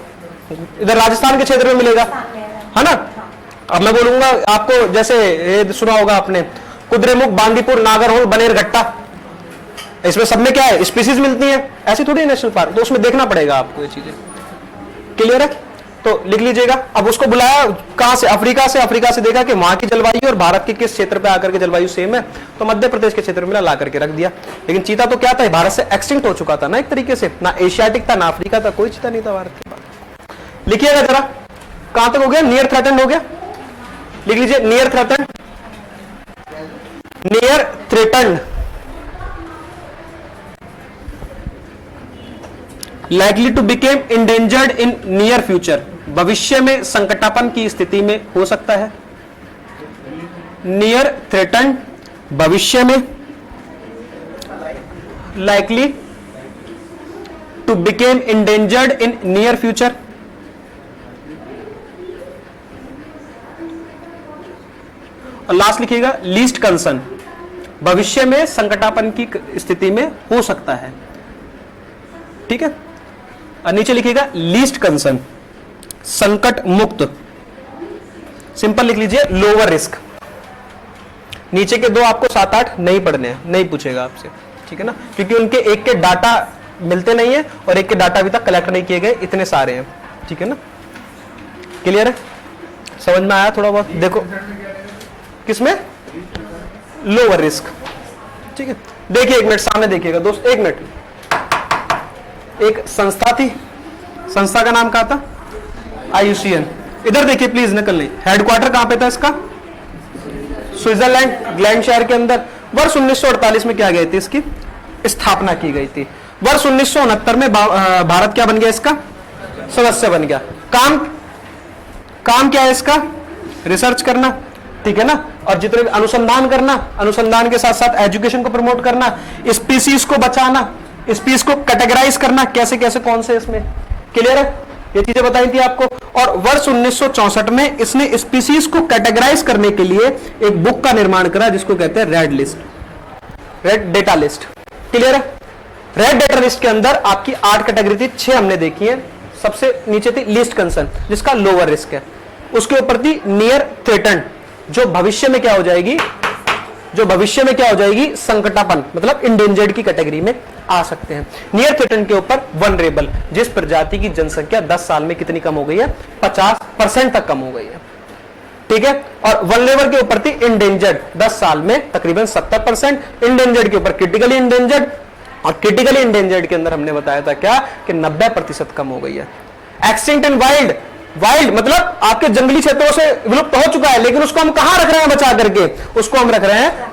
इधर राजस्थान के क्षेत्र में मिलेगा, है ना। अब मैं बोलूंगा आपको, जैसे ये सुना होगा आपने, कुद्रेमुख, बांदीपुर, नागरहोल, बनेरघट्टा, इसमें सब में क्या है, स्पीसीज मिलती हैं, ऐसी थोड़ी नेशनल पार्क, तो उसमें देखना पड़ेगा आपको ये चीजें। क्लियर है, तो लिख लीजिएगा। अब उसको बुलाया कहां से, अफ्रीका से। अफ्रीका से देखा कि वहां की जलवायु और भारत के किस क्षेत्र पे आकर के जलवायु सेम है, तो मध्य प्रदेश के क्षेत्र में ला करके रख दिया। लेकिन चीता तो क्या था, भारत से एक्सटिंक्ट हो चुका था ना एक तरीके से, ना एशियाटिक था ना अफ्रीका था, कोई चीता नहीं था भारत के पास। लिखिएगा जरा, कहां तक हो गया, नियर थ्रेटेंड हो गया, लिख लीजिए near threatened, near threatened, likely to become endangered in near future, भविष्य में संकटापन की स्थिति में हो सकता है। नियर थ्रेटन, भविष्य में, likely to become endangered in near future, और लास्ट लिखिएगा लीस्ट कंसर्न, भविष्य में संकटापन की स्थिति में हो सकता है। ठीक है, और नीचे लिखिएगा लीस्ट कंसर्न, संकट मुक्त, सिंपल लिख लीजिए लोअर रिस्क। नीचे के 2 आपको 7-8 नहीं पढ़ने हैं, नहीं पूछेगा आपसे, ठीक है ना, क्योंकि उनके एक के डाटा मिलते नहीं है और एक के डाटा अभी तक कलेक्ट नहीं किए गए, इतने सारे हैं, ठीक है ना। क्लियर है, समझ में आया थोड़ा बहुत। देखो किसमें, लोअर रिस्क, ठीक है। देखिए 1 मिनट सामने देखिएगा दोस्त, 1 मिनट, एक संस्था थी, संस्था का नाम क्या था, IUCN। इधर देखिए प्लीज, नकल नहीं। हेडक्वार्टर कहां पे था इसका, स्विट्जरलैंड, ग्लैंडशायर के अंदर। वर्ष 1948 में क्या गई थी, इसकी स्थापना की गई थी। वर्ष 1969 में भारत क्या बन गया, इसका सदस्य बन गया। काम क्या है इसका, रिसर्च करना, ठीक है ना, और जितने भी अनुसंधान करना, अनुसंधान के साथ साथ एजुकेशन को प्रमोट करना, स्पीसीज को बचाना, स्पीसीज को कैटेगराइज करना, कैसे कैसे कौन से इसमें। क्लियर है, ये चीजें बताई थी आपको। और वर्ष 1964 में इसने स्पीसीज को कैटेगराइज करने के लिए एक बुक का निर्माण करा, जिसको कहते हैं red list, red data list. Clear है, रेड डेटा लिस्ट के अंदर आपकी 8 कैटेगरी थी, 6 हमने देखी है। सबसे नीचे थी लीस्ट कंसर्न, जिसका लोअर रिस्क है। उसके ऊपर थी नियर थ्रेटन, जो भविष्य में क्या हो जाएगी, जो भविष्य में क्या हो जाएगी, संकटापन, मतलब इंडेंजर्ड की कैटेगरी में आ सकते हैं। नियर थ्रेटन के ऊपर वनरेबल, जिस प्रजाति की जनसंख्या 10 साल में कितनी कम हो गई है, 50% तक कम हो गई है, ठीक है। और वनरेबल के ऊपर थी इंडेंजर्ड, 10 साल में तकरीबन 70%। इंडेंजर्ड के ऊपर क्रिटिकली इंडेंजर्ड, और क्रिटिकली इंडेंजर्ड के अंदर हमने बताया था क्या, कि 90% कम हो गई है। एक्सटिंक्ट एंड वाइल्ड, वाइल्ड मतलब आपके जंगली क्षेत्रों से विलुप्त हो चुका है, लेकिन उसको हम कहां रख रहे हैं बचा करके, उसको हम रख रहे हैं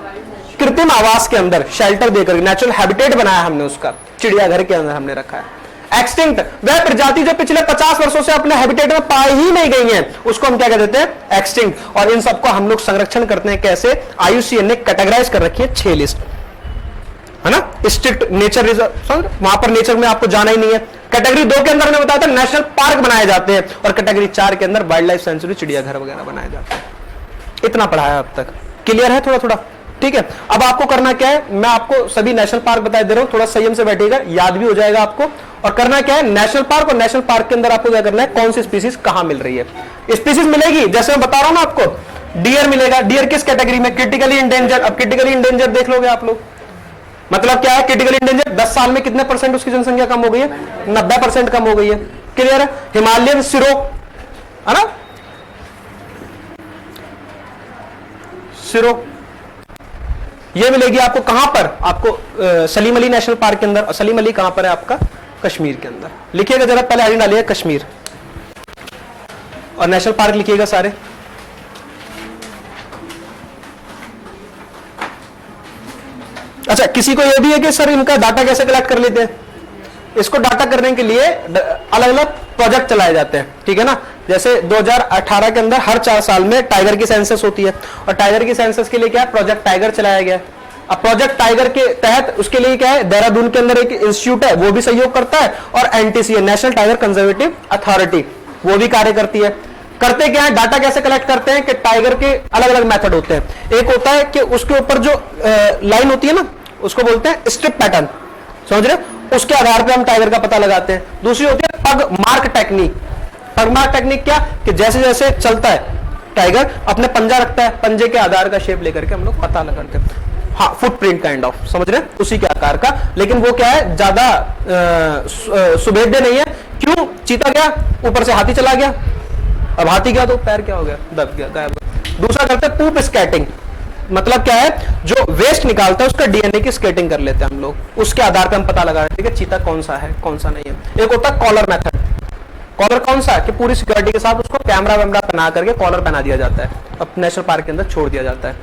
कृत्रिम आवास के अंदर, शेल्टर देकर, नेचुरल हैबिटेट बनाया हमने उसका, चिड़ियाघर के अंदर हमने रखा है। एक्सटिंक्ट वह प्रजाति जो पिछले 50 वर्षों से अपने हैबिटेट में पाई ही नहीं गई है, उसको हम क्या कह देते हैं, एक्सटिंक्ट। और इन सबको हम लोग संरक्षण करते हैं कैसे, IUCN ने कैटेगराइज कर रखी है 6 लिस्ट, है ना। स्ट्रिक्ट नेचर रिजर्व, वहां पर नेचर में आपको जाना ही नहीं है। कैटेगरी 2 के अंदर हमने बताया था नेशनल पार्क बनाए जाते हैं, और कैटेगरी 4 के अंदर वाइल्ड लाइफ सेंचुरी, चिड़ियाघर वगैरह बनाए जाते हैं। इतना पढ़ाया अब तक, क्लियर है थोड़ा थोड़ा, ठीक है। अब आपको करना क्या है, मैं आपको सभी नेशनल पार्क बता दे रहा हूं, थोड़ा संयम से बैठिएगा, याद भी हो जाएगा आपको। और करना क्या है, नेशनल पार्क, और नेशनल पार्क के अंदर आपको क्या करना है, कौन सी स्पीसीज कहां मिल रही है। स्पीसीज मिलेगी, जैसे मैं बता रहा हूं ना आपको, डियर मिलेगा, डियर किस कैटेगरी में, क्रिटिकली इंडेंजर्ड। अब क्रिटिकली इंडेंजर्ड देख लोगे आप लोग, मतलब क्या है, क्रिटिकली इंडेंजर्ड 10 साल में कितने % उसकी जनसंख्या कम हो गई है, 90% कम हो गई है। क्लियर है, हिमालयन सिरो, है ना, सिरो, ये मिलेगी आपको कहां पर, आपको सलीम अली नेशनल पार्क के अंदर। और सलीम अली कहां पर है आपका, कश्मीर के अंदर। लिखिएगा जरा, पहले हेडिंग डालिए कश्मीर और नेशनल पार्क लिखिएगा सारे। अच्छा, किसी को यह भी है कि सर इनका डाटा कैसे कलेक्ट कर लेते हैं? इसको डाटा करने के लिए अलग अलग प्रोजेक्ट चलाए जाते हैं, ठीक है ना। जैसे 2018 के अंदर हर 4 साल में टाइगर की सेंसस होती है, और टाइगर की सेंसस के लिए क्या है, प्रोजेक्ट टाइगर चलाया गया। अब प्रोजेक्ट टाइगर के तहत उसके लिए क्या है, देहरादून के अंदर एक इंस्टीट्यूट है, वो भी सहयोग करता है, और NTC national tiger conservative authority, वो भी कार्य करती है। करते क्या है, डाटा कैसे कलेक्ट करते हैं कि टाइगर के अलग अलग मेथड होते हैं। एक होता है कि उसके ऊपर जो लाइन होती है ना, उसको बोलते हैं स्ट्रिप पैटर्न, समझ रहे, उसके आधार पे हम टाइगर का पता लगाते हैं। दूसरी होती है पग मार्क टेक्निक। पग मार्क टेक्निक क्या, कि जैसे जैसे चलता है टाइगर अपने पंजा रखता है, पंजे के आधार का शेप लेकर के हम लोग पता लगाते हैं। हाँ, फुटप्रिंट काइंड ऑफ, समझ रहे हैं, उसी के आकार का। लेकिन वो क्या है, ज्यादा सुभेद्य नहीं है। क्यों? चीता गया, ऊपर से हाथी चला गया, अब हाथी गया तो पैर क्या हो गया, दब गया, गायब। दूसरा करते हैं पूप स्कैटिंग। मतलब क्या है, जो वेस्ट निकालता है उसका डीएनए की स्केटिंग कर लेते हैं हम लोग, उसके आधार पर हम पता लगा रहे हैं कि चीता कौन सा है कौन सा नहीं है। एक होता है कॉलर मेथड। कॉलर कौन सा है, कि पूरी सिक्योरिटी के साथ उसको कैमरा वैमरा पहना करके कॉलर पहना दिया जाता है, अब नेशनल पार्क के अंदर छोड़ दिया जाता है।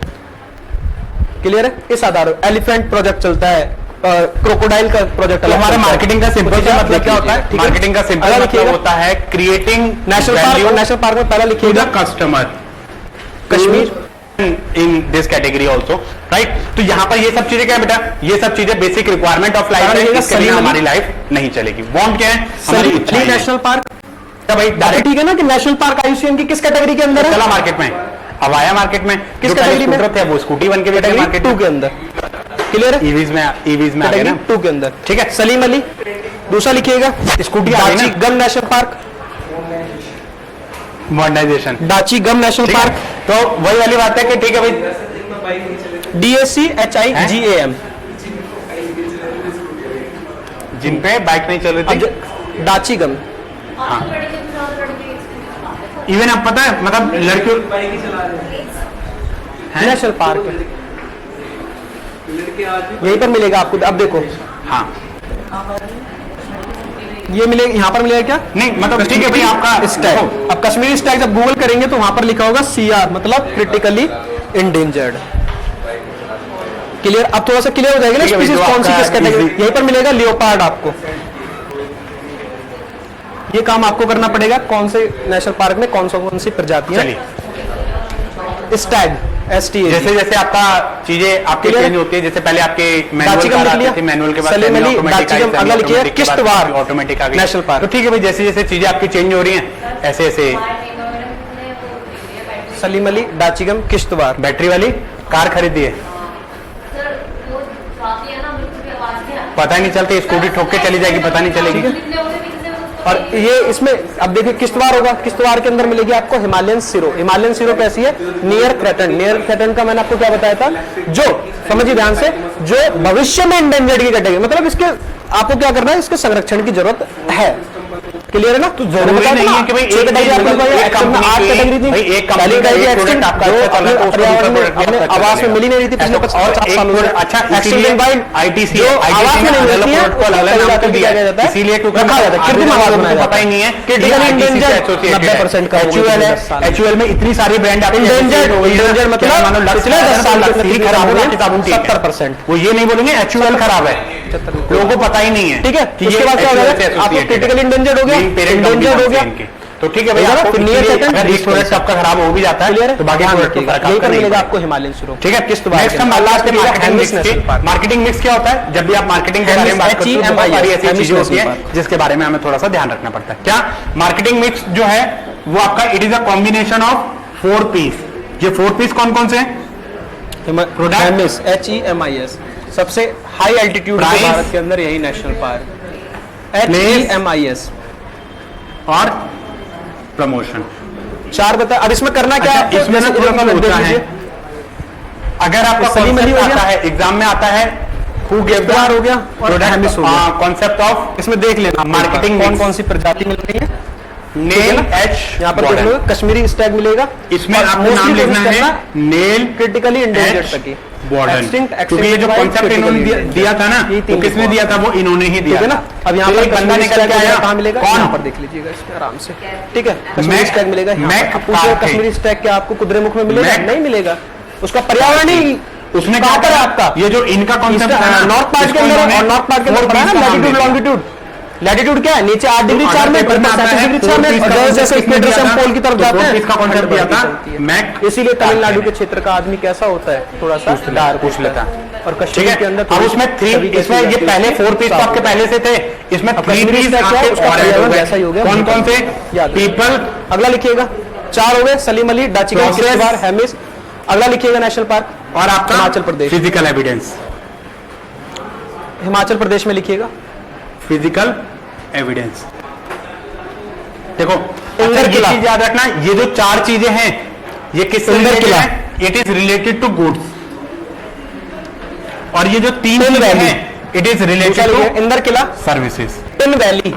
क्लियर है? इस आधार एलिफेंट प्रोजेक्ट चलता है, क्रोकोडाइल का प्रोजेक्ट। हमारे मार्केटिंग का सिंपल सा मतलब क्या होता है, मार्केटिंग का सिंपल मतलब होता है creating national park. National park में पहला लिखिएगा customer Kashmir in this category also, right. तो यहाँ पर ये सब चीजें क्या है बेटा, ये सब चीजें बेसिक रिक्वायरमेंट ऑफ लाइफ है, इसके बिना हमारी लाइफ नहीं चलेगी। वांट क्या है, हमारी इच्छा है। नेशनल पार्क क्या भाई डायरेक्ट, ठीक है ना, कि नेशनल पार्क आईयूसीएन की किस कैटेगरी के अंदर है? चला मार्केट में, अब आया मार्केट में, किस कैटेगरी में थे वो स्कूटी बन के बेटा मार्केट 2 के अंदर। क्लियर है? ईवीज में आ गए ना 2 के अंदर, ठीक है। सलीम अली। दूसरा लिखिएगा स्कूटी आ गई ना, डाची गम नेशनल पार्क, मॉडर्नाइजेशन डाची गम नेशनल ठीक है। पार्क। तो वही वाली बात है कि ठीक है भाई, DACHIGAM, जिन पे बाइक नहीं चल रही थी, डाची गम। हाँ, इवन अब पता है, मतलब लड़कियों नेशनल पार्क यहीं पर मिलेगा आपको। अब देखो, हाँ ये मिलेगा, यहाँ पर मिलेगा क्या, नहीं मतलब ठीक है भाई आपका स्टैग। अब कश्मीरी स्टैग जब गूगल करेंगे तो वहां पर लिखा होगा CR, मतलब क्रिटिकली इंडेंजर्ड। क्लियर? अब थोड़ा सा क्लियर हो जाएगा ना, स्पीशीज कौन सी किस कैटेगरी। यहीं पर मिलेगा लियोपार्ड आपको। ये काम आपको करना पड़ेगा, कौन से नेशनल पार्क में कौन सी प्रजातियां। Stag STA। जैसे जैसे आपका चीजें आपके चेंज होती है, जैसे पहले आपके मैनुअल का आते थे, मैनुअल के बाद ऑटोमेटिक किश्तवार ऑटोमेटिक आ गई नेशनल पार्क। तो ठीक है भाई, जैसे जैसे चीजें आपकी चेंज हो रही हैं ऐसे ऐसे। सलीम अली डाचीगम किश्तवार। बैटरी वाली कार खरीदी है, पता ही नहीं चलती, स्कूटी ठोक के चली जाएगी, पता नहीं चलेगी। और ये इसमें अब देखिए किश्तवार होगा, किश्तवार के अंदर मिलेगी आपको हिमालयन सिरो। हिमालयन सिरो कैसी है, नियर क्रेटन। नियर क्रेटन का मैंने आपको क्या बताया था, जो समझिए ध्यान से, जो भविष्य में इंडेंजर्ड की कैटेगरी, मतलब इसके आपको क्या करना है, इसके संरक्षण की जरूरत है। क्लियर है ना? तो जरूरी नहीं है कि भाई एक कंपनी आवास में मिली नहीं रही थी पिछले 50 सालों में। अच्छा, आईटीसी आवास में नहीं मिलती है, इसीलिए रखा जाता है, कृत्रिम आवास बनाया पता ही नहीं है। 90% का HUL में इतनी सारी ब्रांड इंडेंजर्ड मतलब पिछले 10 साल खराब हो गई, 70%। वो ये नहीं बोलेंगे HUL खराब है, लोगों को पता ही नहीं है। ठीक है, उसके बाद क्या हो जाएगा, आपको क्रिटिकल इंडेंजर्ड हो गया, इंडेंजर्ड हो गया। तो ठीक है भाई, आपको अगर एक प्रोडक्ट आपका खराब हो भी जाता है तो बाकी प्रोडक्ट पर मिलेगा आपको हिमालयन सिरो। ठीक है। नेक्स्ट हम लास्ट मार्केटिंग मिक्स के। मार्केटिंग मिक्स क्या होता है, जब भी आप मार्केटिंग के बारे में बात करते हैं तो बहुत सारी ऐसी चीजें होती है जिसके बारे में हमें थोड़ा सा ध्यान रखना पड़ता है। क्या मार्केटिंग मिक्स जो है वो आपका, it is a combination of 4 piece. ये 4 पीस कौन कौन से हैं? HEMIS सबसे हाई एल्टीट्यूड भारत के अंदर यही नेशनल पार्क। HEMIS और प्रमोशन। 4 बता। अब इसमें करना क्या है, इसमें ना थोड़ा सा होता है, अगर आपका सलीम अली आता है, एग्जाम में आता है, हु गिव हो गया और हेमिस हो गया। कॉन्सेप्ट ऑफ, इसमें देख लेना मार्केटिंग कौन कौन सी प्रजाति मिल रही है। नेल एच, यहाँ पर देख लो कश्मीरी स्टैग मिलेगा। इसमें आपको नाम लिखना है नेल क्रिटिकली इंडेंजर्ड तक की। बॉर्डन, Extinct, क्योंकि ये जो extinct, कॉन्सेप्ट इन्होंने दिया था ना, ये वो तीन किसने लिखवा। दिया था? वो इन्होंने ही दिया ठीक है ना। था। अब यहाँ तो पर एक बंदा कश्मीरी निकल स्टैग के आया, कहाँ मिलेगा? कौन? यहाँ पर देख लीजिएगा इसमें आराम से, ठीक है। कश्मीरी मैक- स्टैग मिलेगा यहाँ मैक पर। अब पूछिए पार्क है। कश्मीरी स्टैग क्या आपको कुद्रेमुख में मिलेगा? मैक- नहीं मिलेगा, उसका पर्यावरण ही उसने कहाँ क्या पर है करा? आपका? ये जो इनका कॉन्सेप्ट है ना, नॉर्थ पार्ट के इसको अंदर इन्होंने और नॉर्थ पार्ट के अंदर 4 पढ़ा है piece ना, का नाम लैटिट्यूड दिया। लॉन्गिट्यूड। लैटिट्यूड क्या है? नीचे 8 डिग्री तो 4 अगर में, पेपर ऊपर में आता 37 है, डिग्री 6 4 में, piece और का जैसे concept जैसे किसने इक्वेटर से दिया हम था? पोल की तरफ तो जाते 4 हैं, piece का concept दिया था, चलती है। मैक इसीलिए तमिलनाडु के क्षेत्र का आदमी कैसा होता है? थोड़ा सा डार्क पूछ लेता। और ठीक कश्मीर के है। अंदर अब थोड़ी उसमें सी 3, छवि कैसी इसमें ये जाती है, पहले 4 पीस तो साफ आपके होता है। पहले से थे, इसमें अब 3 कश्मीरी पीस स्टैग क्या है? आपके उसका और ऐड हो पर्यावरण गए। जैसा ही हो गया। कौन कौन से? याद है। पीपल, अगला लिखिएगा, 4 हो गए, सलीम अली, डाचिगंज, Process। किश्तवाड़, हेमिस। अगला लिखिएगा नेशनल पार्क, और आपका हिमाचल प्रदेश। फिजिकल एविडेंस, हिमाचल प्रदेश में लिखिएगा। Physical evidence. देखो इंदर अच्छा, ये किला। चीज याद रखना, ये जो 4 चीजें हैं, ये किससे इंदर रिलेटेड किला। है? It is related to goods. और ये जो 3 पिन चीजें वैली। हैं, इट इज दूसरा रिलेटेड लिखिए, to Inder Killa, services. Pin valley,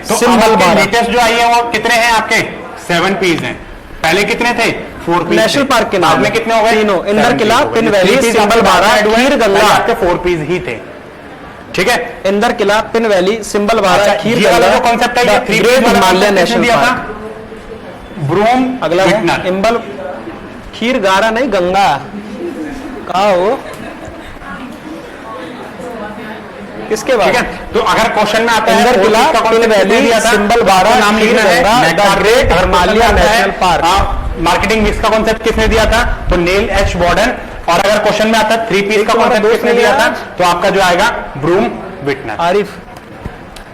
तो सिंबल बारह। लेटेस्ट जो आई है वो कितने हैं आपके? 7 पीस हैं। पहले कितने थे? 4 पीस। नेशनल पार्क के नाम बाद में कितने हो गए? तीनों, इंदर 7 किला, पीस हो गए। पिन जो वैली, 3 पीस सिंबल आपके बारह, ऐड हुए, खीर गंगा। पहले आपके 4 पीस ही थे। ठीक है। इंदर किला, पिन वैली, सिंबल बारह, अच्छा, खीर ये वाला गंगा, जो कॉन्सेप्ट है, ये 3 ग्रेट हिमालय नेशनल दिया था, पार्क। ब्रूम अगला है विटनर। इंबल, खीर गारा नहीं, गंगा कहा हो, किसके बाद? ठीक है। तो अगर क्वेश्चन में आता है इंदर किला, फोर पीस का पिन concept वैली, किसने दिया था? सिंबल तो बारह, नाम खीर लिखना है, गंगा, नेक द का ग्रेट अगर हिमालय क्वेश्चन आता है, नेशनल पार्क। मार्केटिंग मिक्स का कॉन्सेप्ट किसने दिया था? तो नेल एच बॉर्डन। और अगर क्वेश्चन में आता है 3 पीस का तुम्हारा कॉन्सेप्ट दोस्त किसने नहीं दिया है? था? तो आपका जो आएगा ब्रूम विटनर। आरिफ,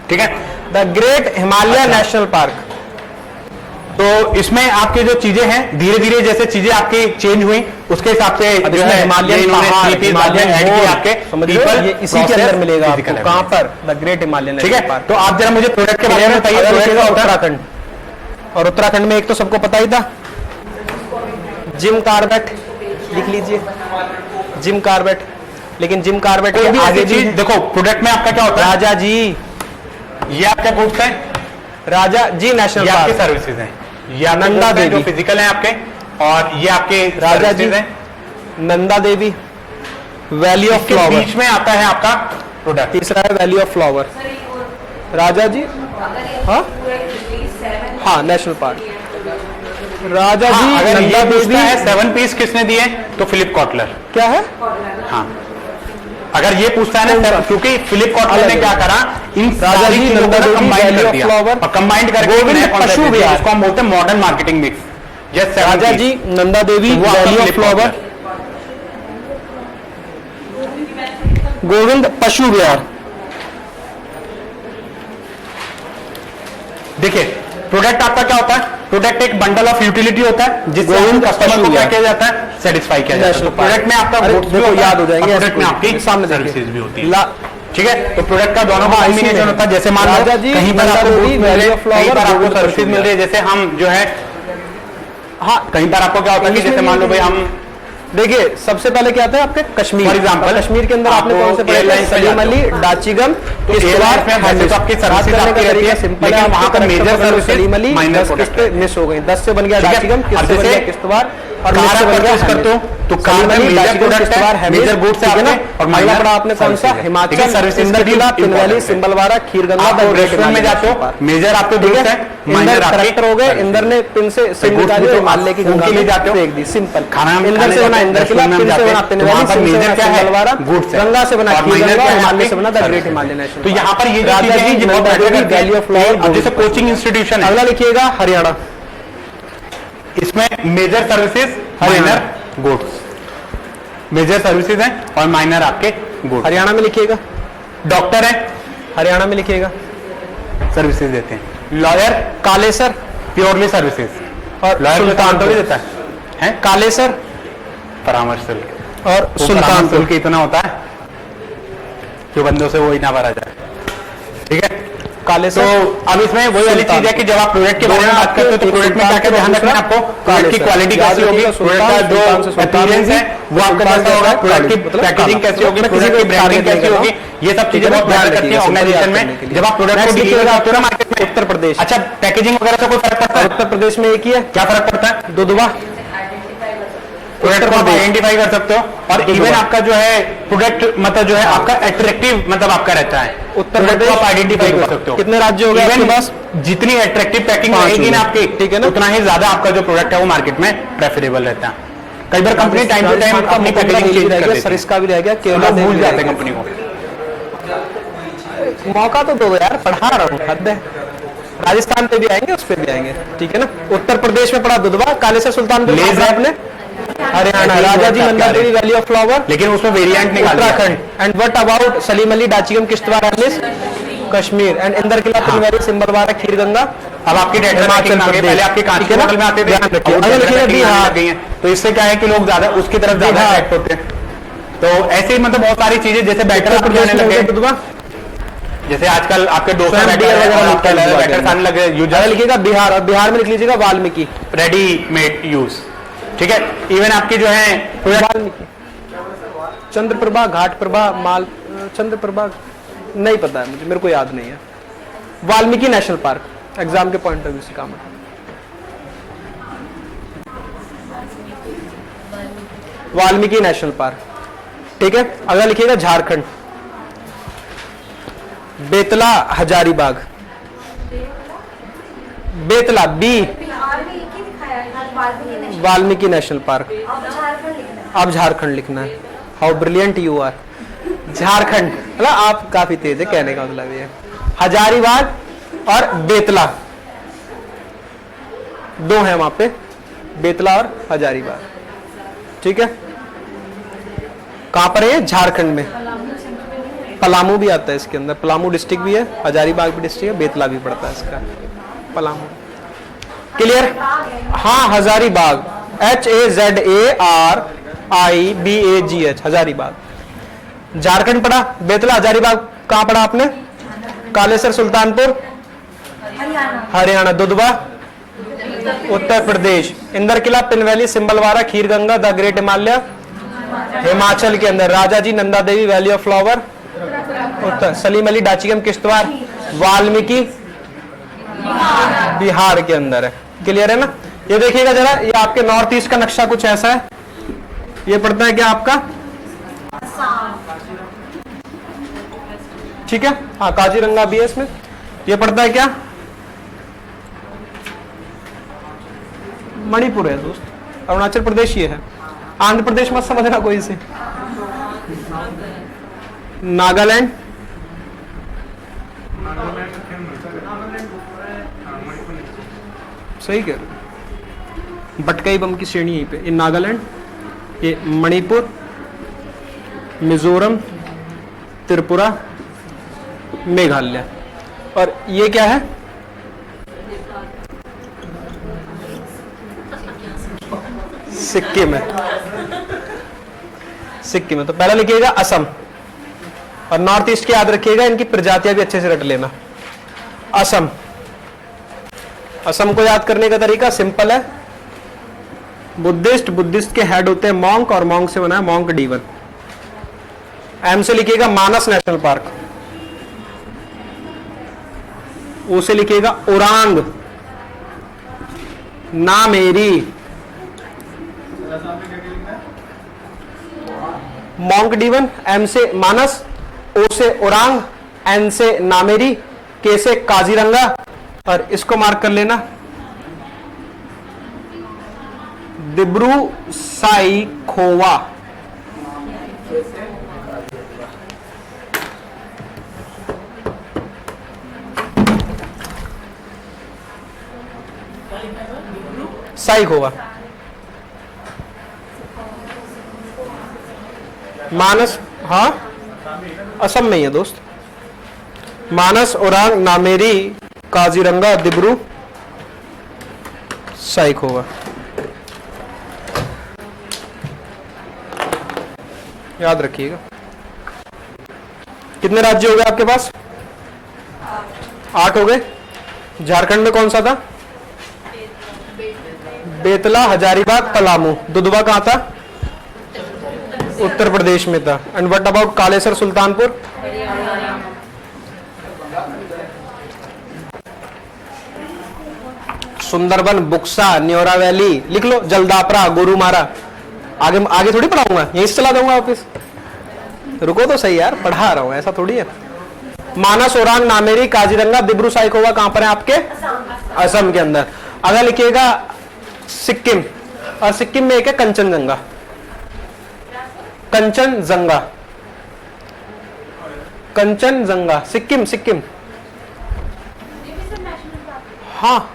ठीक है। द ग्रेट हिमालय अच्छा। National park. तो इसमें आपके जो चीजें हैं, धीरे धीरे जैसे चीजें आपकी चेंज हुई, उसके हिसाब से अब जो इसमें है हिमालयन ये इन्होंने पहाड़, 3 पीस बाद में हिमालयन ऐड किए गोल, आपके। समझ रहे हो? people, ये इसी के process, अंदर मिलेगा आपको। physical कहाँ evidence। पर? द ग्रेट हिमालय ठीक नेशनल है। पार्क। तो आप जरा मुझे प्रोडक्ट के बारे में बताइए। अगला प्रोडक्ट लिखिएगा का उत्तराखंड। उत्तराखंड, और उत्तराखंड में एक तो सबको पता ही था, जिम कार्बेट, लिख लीजिए जिम कार्बेट। लेकिन जिम कार्बेट कोई के भी आगे ऐसी भी चीज है। देखो, प्रोडक्ट में आपका क्या होता है? राजा जी, ये आपके गुड्स हैं, राजा जी नेशनल ये आपके पार्क, सर्विसेज हैं, ये आपके नंदा goods हैं जो देवी। फिजिकल हैं आपके, और ये आपके राजा जी, services हैं। नंदा देवी, वैली ऑफ इसके फ्लावर। बीच में आता है आपका प्रोडक्ट। तीसरा है वैली ऑफ फ्लावर। राजा जी, हाँ हाँ नेशनल पार्क। राजा जी, अगर नंदा ये देवी, पूछता है 7 पीस किसने दिए, तो फिलिप कॉटलर। क्या है? हाँ, अगर ये पूछता है ना, क्योंकि फिलिप कॉटलर ने क्या करा, इन राजा सारी जी, चीजों नंदा को देवी, कंबाइन वैली कर ऑफ दिया, फ्लावर, और कंबाइन करके गोविंद नया concept पशु दे दिया, विहार। जिसको हम बोलते हैं modern marketing mix. Just Raja ji, Nanda Devi, तो वो आपका वैली ऑफ फिलिप फ्लावर, गोविंद पशु विहार। देखिए, प्रोडक्ट आपका क्या होता है? प्रोडक्ट एक बंडल ऑफ यूटिलिटी होता है, जिससे गोविंद कस्टमर को पशु क्या विहार। किया जाता है? सेटिस्फाई किया जाता है। नेशनल तो प्रोडक्ट में आपका अरे goods भी देखो, होता है, याद हो जाएंगे और ऐसे प्रोडक्ट में कोई। आपकी सामने देखिए। सर्विसेज भी होती है। ला, ठीक है। तो प्रोडक्ट का दोनों का हाँ, इसी कॉम्बिनेशन में। होता है। जैसे मान लो राजा जी, कहीं पर नंदा आपको देवी, goods मिल रहे वैली हैं, ऑफ फ्लावर, कहीं पर आपको गोविंद सर्विसेज पशु मिल रही है। जैसे हम जो है, हाँ कहीं पर आपको क्या होता है कि इंग्लिश जैसे में मान लो भाई हम देखिए, सबसे पहले क्या आता है आपके कश्मीर। For example, कश्मीर के अंदर आपने आपको कौन से पढ़े थे? airlines में सलीम जाते अली, डाचिगम, तो किश्तवाड़, airlines में वैसे हेमिस। तो आपकी बात सर्विसेज करने आपकी का रहती तरीका है, सिंपल है, लेकिन आपको वहाँ पर correct major पकड़ लो, services, Salim Ali, minor 10 product किस्तें मिस हो गई, 10 से बन गया ठीक है। डाचिगम, अब किस से बन जैसे गया किश्तवाड़, और कार मिस से बन आप गया purchase करते हो, हेमिस। तो कार सलीम में अली, major डाचिगम, product है, किश्तवाड़, हेमिस, major goods ठीक है ना? आपके, और अगला minor पड़ा आपने कौन सा? services है। हिमाचल, लेकिन services इंदर के लिए किला, पिन वैली, important है। सिंबलवाड़ा, खीर गंगा, आप द ग्रेट रेस्टोरेंट में हिमालय जाते नेशनल हो, पार्क। मेजर आपके ठीक goods है, है, इंदर minor आपके करेक्टर हो गए। services। इंदर ने पिन से सिम goods निकाली भी और तो हिमालय की आप गंगा उनके लिए में जाते हो। फेंक दी, सिंपल। खाना हम इंदर खाने से बना जाते हैं, इंदर किला, रेस्टोरेंट में पिन से जाते बना हैं, पिन तो वहाँ वैली, पर सिम से major बना क्या है? सिंबलवाड़ा, goods है। गंगा से बना और खीर minor गंगा, क्या है? हिमालय से बना द आपकी ग्रेट services। हिमालय नेशनल तो यहाँ पर ये जो राजा चीजें हैं, जी, ये बहुत नंदा मैटर देवी, करती वैली हैं। ऑफ फ्लावर, अब जैसे गोविंद कोचिंग इंस्टीट्यूशन है, अगला लिखिएगा हरियाणा। इसमें major services, Haryana. Minor goods. Major services हैं और माइनर आपके गुड्स। हरियाणा में लिखिएगा, डॉक्टर है, हरियाणा में लिखिएगा। सर्विसेज देते हैं। Lawyer, Kalesar purely services. और लॉयर सुल्तानपुर भी देता है, हैं? कालेसर परामर्श शुल्क। और परामर्श सुल्तानपुर। शुल्क इतना होता है जो बंदों से वो ही ना भरा जाए। ठीक है। तो कालेसर अब इसमें वही वाली चीज है कि जब आप प्रोडक्ट के बारे में बात करते हो तो प्रोडक्ट में क्या क्या ध्यान रखना है आपको? प्रोडक्ट की क्वालिटी कैसी होगी, प्रोडक्ट का जो अपीयरेंस है वो आपका कैसा होगा, प्रोडक्ट की पैकेजिंग कैसी होगी, प्रोडक्ट की ब्रांडिंग कैसी होगी, ये सब चीजें बहुत ध्यान रखती है ऑर्गेनाइजेशन में। जब आप प्रोडक्ट को डिलीवर करते हो ना मार्केट में। उत्तर प्रदेश। अच्छा, पैकेजिंग वगैरह से कोई फर्क पड़ता है? उत्तर प्रदेश में एक ही है, क्या फर्क पड़ता है? दुधवा। प्रोडक्ट को आप आइडेंटिफाई कर सकते हो, और इवन आपका जो है प्रोडक्ट मतलब जो है आपका अट्रैक्टिव मतलब आपका रहता है, उत्तर प्रदेश आप आइडेंटिफाई कर सकते हो। कितने राज्य हो गए आपके पास? जितनी अट्रैक्टिव पैकिंग रहेगी ना आपकी, ठीक है ना, उतना ही ज्यादा आपका जो प्रोडक्ट है वो मार्केट में प्रेफरेबल रहता है। कई बार कंपनी टाइम टू टाइम अपनी पैकेजिंग चेंज कर देती है, सरिस्का भी रह गया, केवल भूल जाते हैं कंपनी को। मौका तो दो यार, पढ़ा रहा हूँ, हद है। राजस्थान पे भी आएंगे, उस पे भी आएंगे, ठीक है ना। उत्तर प्रदेश में पड़ा दुधवा, कालेसर सुल्तानपुर आपने, Haryana Raja ji Nanda Devi valley of flower, लेकिन उसमें वेरिएंट निकाल दिया। Uttarakhand. And what about Salim Ali Dachigam Kishtwar Kashmir and Inder Kila Tilwari Simbalwara Khirganga. अब आपकी हिमाचल प्रदेश, पहले आपके कांच के बोतल में आते थे, अगर लिखिए बिहार, तो इससे क्या है कि लोग ज्यादा उसकी तरफ ज्यादा अट्रैक्ट होते हैं। तो ऐसे ही मतलब बहुत सारी चीजें, जैसे बैटर आने लगे, जैसे आजकल आपके डोसा बैटर आने लगे, यूजर लिखिएगा बिहार, और बिहार में लिख लीजिएगा वाल्मीकि रेडी मेड यूज, ठीक है। इवन आपकी जो है वाल्मीकि, चंद्रप्रभा, घाट प्रभा, माल चंद्रप्रभा नहीं पता है मुझे, मेरे को याद नहीं है। वाल्मीकि नेशनल पार्क, एग्जाम के पॉइंट ऑफ व्यू से काम है। वाल्मीकि नेशनल पार्क, ठीक है। अगला लिखिएगा झारखंड, बेतला हजारीबाग, बेतला बी, वाल्मीकि नेशनल पार्क। अब झारखंड लिखना है। How brilliant you are. Jharkhand, मतलब आप काफी तेज है, कहने का मतलब ये है। हजारीबाग और बेतला दो है वहां पे, बेतला और हजारीबाग, ठीक है। कहां पर है? झारखंड में। पलामू भी आता है इसके अंदर, पलामू डिस्ट्रिक्ट भी है, हजारीबाग भी डिस्ट्रिक्ट है, बेतला भी पड़ता है इसका, पलामू। क्लियर? हाँ, हजारीबाग, HAZARIBAGH, हजारीबाग। झारखंड पड़ा, बेतला, हजारीबाग कहां पड़ा आपने? कालेसर सुल्तानपुर हरियाणा, दुधवा उत्तर प्रदेश, इंदर किला पिनवैली सिंबलवाड़ा खीरगंगा द ग्रेट हिमालय हिमाचल के अंदर, राजा ji Nanda Devi valley of flower उत्तर, सलीम अली डाचिगम किश्तवाड़ वाल्मीकि बिहार के अंदर है। क्लियर है ना? ये देखिएगा जरा, ये आपके नॉर्थ ईस्ट का नक्शा कुछ ऐसा है। ये पड़ता है क्या आपका? ठीक है, हाँ, काजीरंगा भी है इसमें। ये पड़ता है क्या? मणिपुर है दोस्त, अरुणाचल प्रदेश ये है। आंध्र प्रदेश मत समझना कोई से। नागालैंड, सही कह रहे। बटकाई बम की श्रेणी यहीं पे, ये नागालैंड, ये मणिपुर, मिजोरम, त्रिपुरा, मेघालय, और ये क्या है? सिक्किम है। सिक्किम है। तो पहला लिखिएगा असम, और नॉर्थ ईस्ट के याद रखिएगा, इनकी प्रजातियां भी अच्छे से रट लेना। असम, असम को याद करने का तरीका सिंपल है। बुद्धिस्ट, बुद्धिस्ट के हेड होते हैं मॉन्क, और मॉन्क से बना है मॉन्क डीवन। एम से लिखिएगा मानस नेशनल पार्क, ओ से लिखिएगा ओरांग नामेरी, मॉन्क डीवन, एम से मानस, ओ से ओरांग, एन से नामेरी, के से काजीरंगा, और इसको मार्क कर लेना दिब्रू साइखोवा। साइखोवा, मानस, हाँ असम में ही है दोस्त। मानस, ओरांग, नामेरी, काजीरंगा, दिब्रू साइखोवा। याद रखिएगा। कितने राज्य हो गए आपके पास? 8 हो गए। झारखंड में कौन सा था? बेतला, हजारीबाग, पलामू। दुधवा कहां था? उत्तर प्रदेश में था। And what about Kalesar Sultanpur? Sundarban, Buxa, Neora valley, लिख लो, जलदापरा, गोरुमारा, आगे आगे थोड़ी पढ़ाऊंगा, यहीं से चला दूंगा वापिस। रुको तो सही यार, पढ़ा रहा हूं, ऐसा थोड़ी है। मानस, ओरांग, नामेरी, काजीरंगा, दिब्रू साइखोवा कहां पर है आपके? असम के अंदर। अगर लिखिएगा सिक्किम, और सिक्किम में एक है कंचनजंगा, कंचनजंगा, कंचनजंगा, सिक्किम, सिक्किम। हाँ,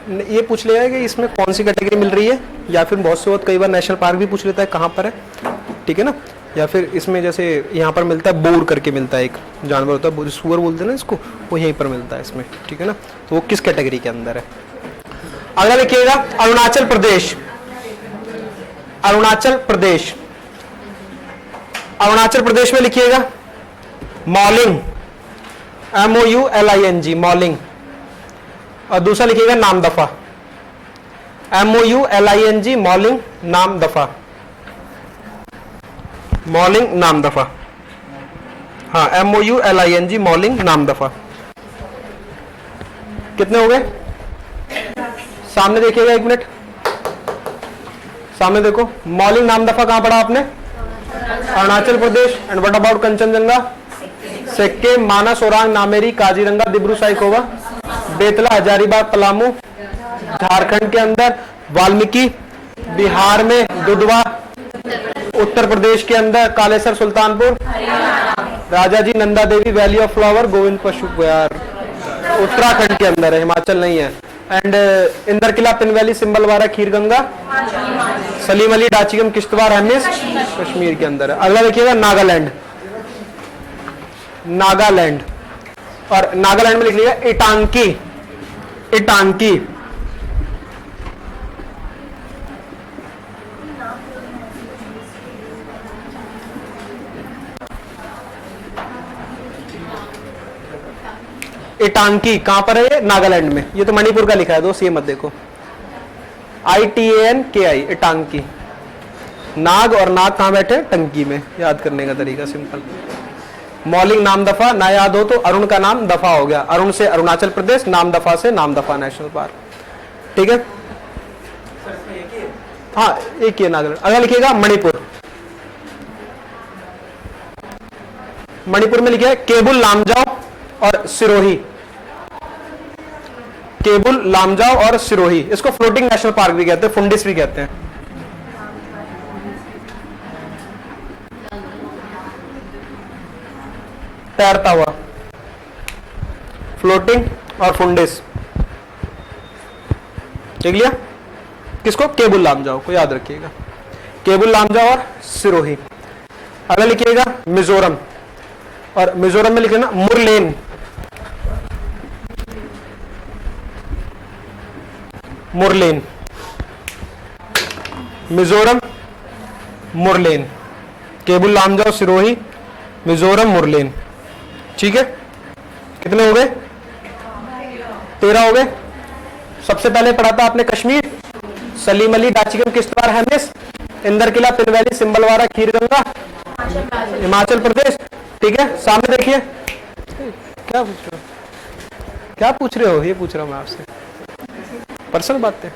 ये पूछ लेगा कि इसमें कौन सी कैटेगरी मिल रही है, या फिर बहुत से कई बार नेशनल पार्क भी पूछ लेता है कहाँ पर है, ठीक है ना। या फिर इसमें जैसे यहाँ पर मिलता है बोर करके मिलता है, एक जानवर होता है सुअर बोलते हैं ना इसको, वो यहीं पर मिलता है इसमें, ठीक है ना। तो वो किस कैटेगरी के अंदर है। अगला लिखिएगा अरुणाचल प्रदेश, अरुणाचल प्रदेश, अरुणाचल प्रदेश में लिखिएगा मॉलिंग, MOULING, मॉलिंग। और दूसरा लिखिएगा नामदफा, MOULING, मॉलिंग नामदफा, मॉलिंग नामदफा। हाँ, MOULING, मॉलिंग नामदफा। कितने हो गए? सामने देखिएगा, एक मिनट, सामने देखो। मॉलिंग नामदफा कहां पढ़ा आपने? Arunachal Pradesh. And what about Kanchenjunga? Sikkim. Manas, Orang, Nameri, Kaziranga, Dibru Saikhowa, Betla, Hazaribagh, Palamu Jharkhand के अंदर, वाल्मीकि बिहार में, दुधवा उत्तर प्रदेश के अंदर, Kalesar Sultanpur, Raja ji Nanda Devi, valley of flower, Govind Pashu Vihar Uttarakhand के अंदर है, हिमाचल नहीं है। एंड इंदर किला, पिन वैली, सिंबलवारा, खीरगंगा, सलीम अली, डाचिगम, किश्तवाड़, हमेश कश्मीर के अंदर है। अगला देखिएगा नागालैंड, नागालैंड। और नागालैंड में लिख लीजिएगा इटांकी, इटांकी। इटांकी कहां पर है? ये नागालैंड में। ये तो मणिपुर का लिखा है दोस्त, ये मत देखो। ITANKI, इटांकी। नाग और नाग कहां बैठे? टंकी में। याद करने का तरीका सिंपल। मॉलिंग नामदफा ना याद हो तो अरुण का नाम दफा हो गया, अरुण से अरुणाचल प्रदेश, नामदफा से नामदफा नेशनल पार्क, ठीक है। हाँ, एक ही नागालैंड। अगर लिखिएगा मणिपुर, मणिपुर में लिखिए केबुल लामजाओ और सिरोही, केबुल लामजाओ और सिरोही। इसको फ्लोटिंग नेशनल पार्क भी कहते हैं, फुंडिस भी कहते हैं। तैरता हुआ, फ्लोटिंग और फुंडिस, देख लिया। किसको? केबुल लामजाओ को याद रखिएगा, केबुल लामजाओ और सिरोही। अगला लिखिएगा मिजोरम, और मिजोरम में लिखे ना मुरलेन, मुरलेन, मिजोरम मुरलेन, केबुल लामजाओ, सिरोही, मिजोरम, मुरलेन, ठीक है। कितने हो गए? 13 हो गए। सबसे पहले पढ़ा था आपने कश्मीर, सलीम अली, डाचिगम, किश्तवाड़, हमेश, इंदर किला, पिन वैली, सिंबलवारा, खीरगंगा, हिमाचल प्रदेश, ठीक है। सामने देखिए, क्या पूछ रहे हो? क्या पूछ रहे हो? ये पूछ रहा हूं मैं आपसे, पर्सनल बातें।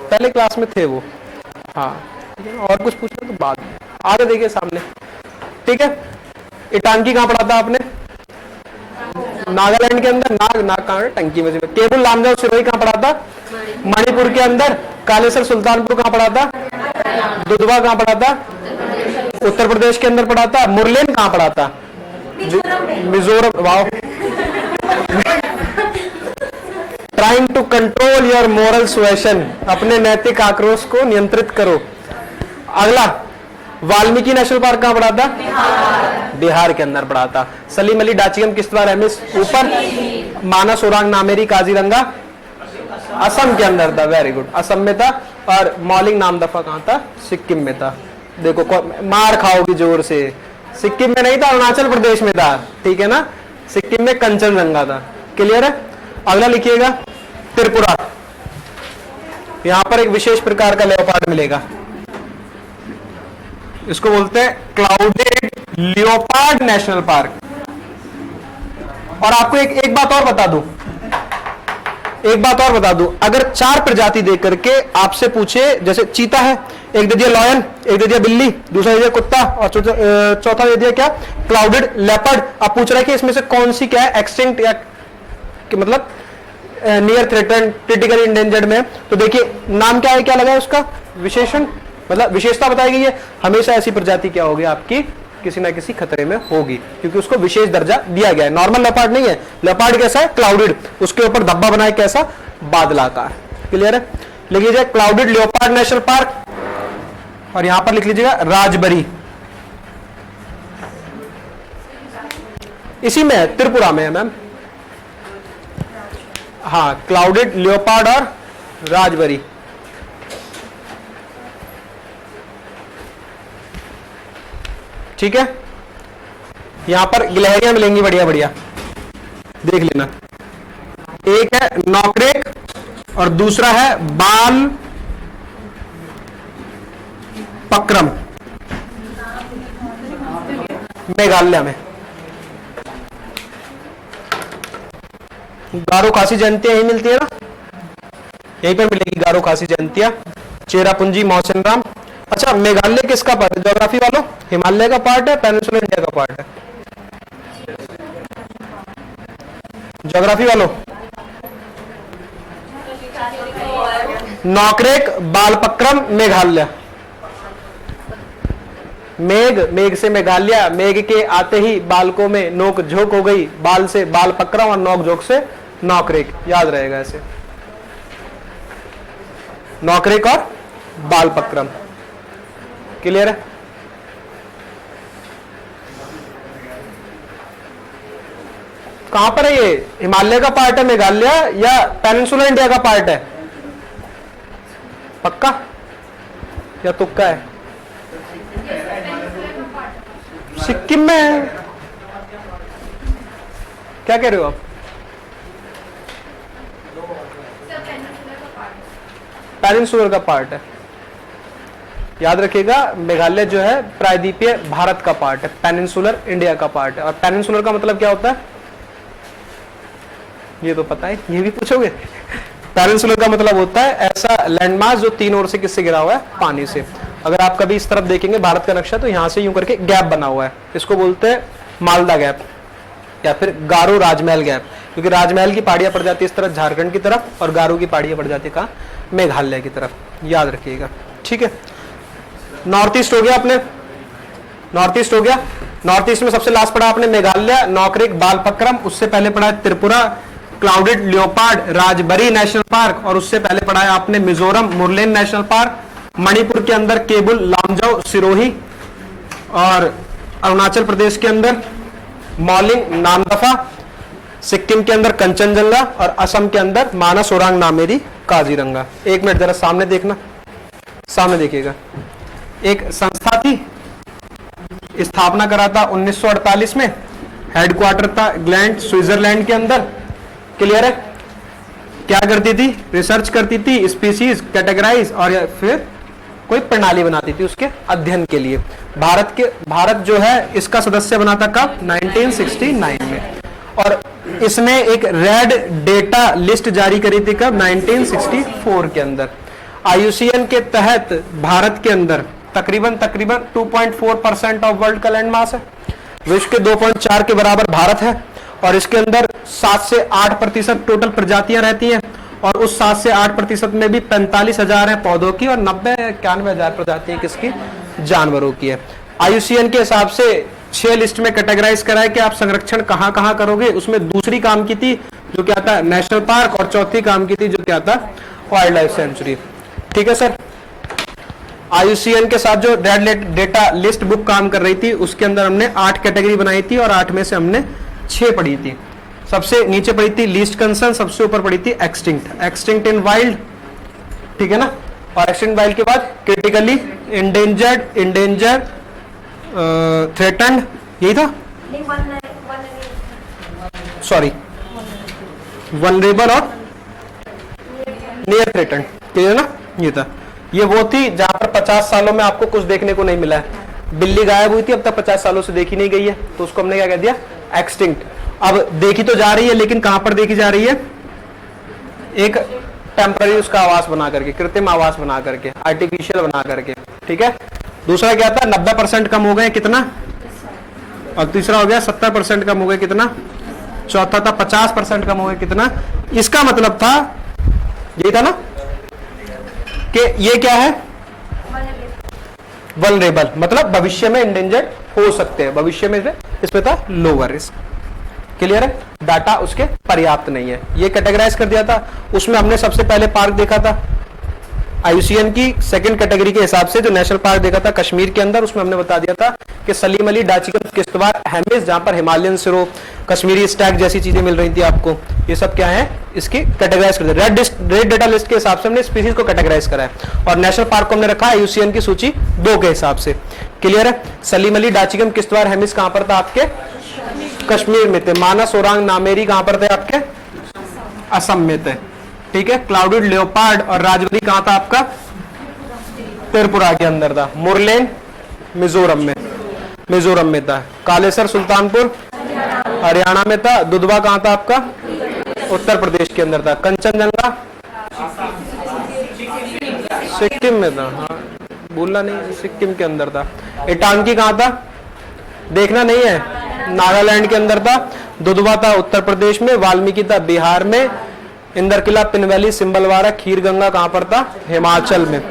पहले क्लास में थे वो, हाँ, और कुछ पूछना तो बाद में। आगे देखिए सामने, ठीक है। इटांकी कहां पढ़ा था आपने? नागालैंड के अंदर। नाग कहां है? टंकी में। केबुल लामजाओ, सिरोही कहां पढ़ा था? मणिपुर के अंदर। कालेसर सुल्तानपुर कहां पढ़ा था? दुधवा कहां पढ़ा था? उत्तर प्रदेश के अंदर पढ़ा था। मुरलेन कहां पढ़ा था? Mizoram. Wow. Trying to control your moral suasion, अपने नैतिक आक्रोश को नियंत्रित करो। अगला वाल्मीकि नेशनल पार्क कहां पड़ा था? बिहार के अंदर पड़ा था। सलीम अली, डाचिगम, किश्तवाड़, एमएस ऊपर। मानस, ओरांग, नामेरी, काजीरंगा असम के अंदर था। वेरी गुड, असम में था। और मॉलिंग नामदफा कहां था? सिक्किम में था। देखो मार खाओगी जोर से, सिक्किम में नहीं था, अरुणाचल प्रदेश में था, ठीक है ना। सिक्किम में कंचनजंगा था। क्लियर है। अगला लिखिएगा त्रिपुरा। यहां पर एक विशेष प्रकार का लेओपार्ड मिलेगा, इसको बोलते हैं क्लाउडेड लियोपार्ड नेशनल पार्क। और आपको एक बात और बता दूं, एक बात और बता दूं, अगर 4 प्रजाति दे करके आपसे पूछे, जैसे चीता है, एक दे दिया लॉयन, एक दे दिया बिल्ली, दूसरा दे दिया कुत्ता और चौथा दे दिया क्या, क्लाउडेड लेपर्ड। अब पूछ रहा है कि इसमें से कौन सी क्या है एक्सटिंक्ट या कि मतलब नियर थ्रेटन, क्रिटिकली इंडेंजर्ड में। तो देखिए नाम क्या है, क्या लगा है उसका, विशेषण, मतलब विशेषता बताई गई है। हमेशा ऐसी प्रजाति क्या होगी आपकी, किसी ना किसी खतरे में होगी, क्योंकि उसको विशेष दर्जा दिया गया है। नॉर्मल लेपर्ड नहीं है, लेपर्ड कैसा है, क्लाउडेड, उसके ऊपर धब्बा बनाए कैसा, बादलाकार। क्लियर है? लिख लीजिए क्लाउडेड लियोपार्ड नेशनल पार्क, और यहां पर लिख लीजिएगा राजबरी, इसी में है, त्रिपुरा में है मैम। हाँ, क्लाउडेड लियोपार्ड और राजबरी। ठीक है, यहां पर गिलहरियां मिलेंगी बढ़िया बढ़िया, देख लेना। एक है नौकरेक और दूसरा है बाल पक्रम, मेघालय में। गारो खासी जयंतियां यही मिलती है ना, यहीं पर मिलेगी गारो खासी जयंतियां, चेरापूंजी, मौसिन राम। अच्छा, मेघालय किसका पार्ट है, ज्योग्राफी वालों, हिमालय का पार्ट है, पेनिनसुलर इंडिया का पार्ट है, ज्योग्राफी वालों। नौकरेक, बालपक्रम, मेघालय। मेघ, मेघ से मेघालय, मेघ के आते ही बालकों में नोक झोंक हो गई, बाल से बालपक्रम और नोक झोंक से नौकरेक, याद रहेगा ऐसे, नौकरेक और बालपक्रम। क्लियर है? कहां पर है ये, हिमालय का पार्ट है मेघालय या पेनिनसुलर इंडिया का पार्ट है, पक्का या तुक्का है? सिक्किम में है, क्या कह रहे हो आप? पेनिनसुलर का पार्ट है, याद रखिएगा। मेघालय जो है प्रायद्वीपीय भारत का पार्ट है, पेनिनसुलर इंडिया का पार्ट है। और पेनिनसुलर का मतलब क्या होता है, ये तो पता है, ये भी पूछोगे। पेनिनसुलर का मतलब होता है ऐसा लैंडमास जो 3 ओर से किससे घिरा हुआ है, पानी से। अगर आप कभी इस तरफ देखेंगे भारत का नक्शा, तो यहां से यूं करके गैप बना हुआ है, इसको बोलते हैं मालदा गैप या फिर गारो राजमहल गैप, क्योंकि राजमहल की पहाड़ियां पड़ जाती है इस तरफ झारखंड की तरफ, और गारो की पहाड़ियां पड़ जाती है कहां, मेघालय की तरफ, याद रखिएगा। ठीक है, नॉर्थ ईस्ट हो गया अपने, नॉर्थ ईस्ट हो गया। नॉर्थ ईस्ट में सबसे लास्ट पढ़ा आपने मेघालय, नौकरेक, बालपक्रम, उससे पहले पढ़ा है Tripura, clouded leopard, Rajbari national park, और उससे पहले पढ़ा है आपने मिजोरम, मुरलेन नेशनल पार्क, मणिपुर के अंदर केबुल, लामजाओ, सिरोही, और अरुणाचल प्रदेश के अंदर मॉलिंग, नामदफा, सिक्किम के अंदर कंचनजंगा, और असम के अंदर मानस, ओरांग, नामेरी, काजीरंगा। एक मिनट जरा सामने देखना, सामने देखिएगा। एक संस्था थी, स्थापना करा था 1948 में, हेडक्वार्टर था ग्लैंड, स्विट्जरलैंड के अंदर। क्लियर है? क्या करती थी, रिसर्च करती थी, स्पीसीज कैटेगराइज, और या फिर कोई प्रणाली बनाती थी उसके अध्ययन के लिए। भारत जो है इसका सदस्य बना था कब, 1969 में, और इसने एक रेड डेटा लिस्ट जारी करी थी कब, 1964 के अंदर। IUCN के तहत भारत के अंदर तकरीबन 2.4% ऑफ वर्ल्ड का लैंड मास है, विश्व के 2.4 के बराबर भारत है, और इसके अंदर 7 से 8% टोटल प्रजातियां रहती हैं, और उस 7 से 8% में भी 45,000 है पौधों की, और 91,000 प्रजातियां किसकी, जानवरों की है। IUCN के हिसाब से 6 लिस्ट में कैटेगराइज करा है कि आप संरक्षण कहां कहां करोगे। उसमें दूसरी काम की थी जो क्या था, नेशनल पार्क, और चौथी काम की थी जो क्या था, वाइल्ड लाइफ सेंचुरी। ठीक है सर। IUCN के साथ जो रेड डेटा लिस्ट बुक काम कर रही थी, उसके अंदर हमने 8 कैटेगरी बनाई थी, और 8 में से हमने 6 पढ़ी थी। सबसे नीचे पढ़ी थी लीस्ट कंसर्न, सबसे ऊपर पढ़ी थी एक्सटिंक्ट, एक्सटिंक्ट इन वाइल्ड, ठीक है ना, और एक्सटिंक्ट वाइल्ड के बाद क्रिटिकली इंडेंजर्ड, इंडेंजर, थ्रेटन्ड, यही था, सॉरी, वनरेबल और नियर थ्रेटन्ड, क्लियर ना, ये था। ये वो थी जहां पर 50 सालों में आपको कुछ देखने को नहीं मिला है। बिल्ली गायब हुई थी, अब तक 50 सालों से देखी नहीं गई है, तो उसको हमने क्या कह दिया, एक्सटिंक्ट। अब देखी तो जा रही है, लेकिन कहां पर देखी जा रही है, एक टेम्पररी उसका आवास बना करके, कृत्रिम आवास बना करके, आर्टिफिशियल बना करके, ठीक है। दूसरा क्या था, 90% कम हो गए कितना, और तीसरा हो गया 70% कम हो गए कितना, चौथा था 50% कम हो गए कितना। इसका मतलब था, यही था ना, कि ये क्या है, वल्नरेबल, मतलब भविष्य में इंडेंजर्ड हो सकते हैं, भविष्य में इसमें था लोअर रिस्क। क्लियर है, डाटा उसके पर्याप्त नहीं है, ये कैटेगराइज कर दिया था। उसमें हमने सबसे पहले पार्क देखा था IUCN की सेकंड कैटेगरी के हिसाब से, जो नेशनल पार्क देखा था कश्मीर के अंदर, उसमें हमने बता दिया था कि सलीम अली, डाचिगम, किश्तवाड़, हेमिस, जहां पर हिमालयन सिरो, कश्मीरी स्टैग जैसी चीजें मिल रही थी आपको, ये सब क्या है, इसकी कैटेगराइज कर दिया। रेड डेटा लिस्ट के हिसाब से हमने स्पीसीज को कैटेगराइज करा है, और नेशनल पार्क को हमने रखा है IUCN की सूची 2 के हिसाब से। क्लियर है, सलीम अली, डाचिगम, किश्तवाड़, हेमिस कहां पर था आपके, कश्मीर में थे। मानस, ओरांग, नामेरी कहां पर थे आपके, असम में थे, ठीक है। क्लाउडेड लेओपार्ड और राजवरी कहां था आपका, त्रिपुरा के अंदर था। मुरलेन मिजोरम में था। कालेसर सुल्तानपुर हरियाणा में था। दुधवा कहां था आपका, उत्तर प्रदेश के अंदर था। कंचनजंगा सिक्किम में था, हाँ बोलना नहीं, सिक्किम के अंदर था। इटांकी कहां था, देखना नहीं है, नागालैंड के अंदर था। दुधवा था उत्तर प्रदेश में। वाल्मीकि था बिहार में। इंदरकिला, पिनवैली, सिंबलवारा, खीर गंगा कहां पर था, हिमाचल में।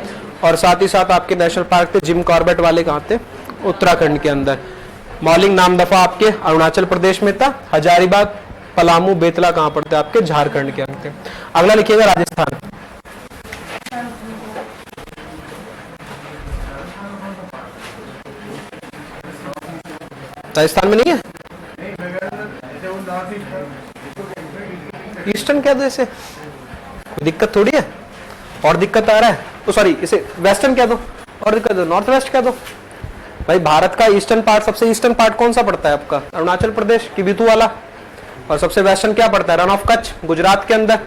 और साथ ही साथ आपके नेशनल पार्क थे जिम कॉर्बेट वाले कहां थे, उत्तराखंड के अंदर। मौलिंग, नामदफा आपके अरुणाचल प्रदेश में था। हजारीबाग, पलामू, बेतला कहां पर थे आपके, झारखंड के अंदर थे। अगला लिखिएगा राजस्थान। राजस्थान में नहीं है, ईस्टर्न क्या दो इसे, कोई दिक्कत थोड़ी है। और दिक्कत आ रहा है तो सॉरी, इसे वेस्टर्न क्या दो, और दिक्कत दो, नॉर्थ वेस्ट क्या दो। भाई भारत का ईस्टर्न पार्ट, सबसे ईस्टर्न पार्ट कौन सा पड़ता है आपका, अरुणाचल प्रदेश की बितू वाला। और सबसे वेस्टर्न क्या पड़ता है, रन ऑफ कच्छ, गुजरात के अंदर।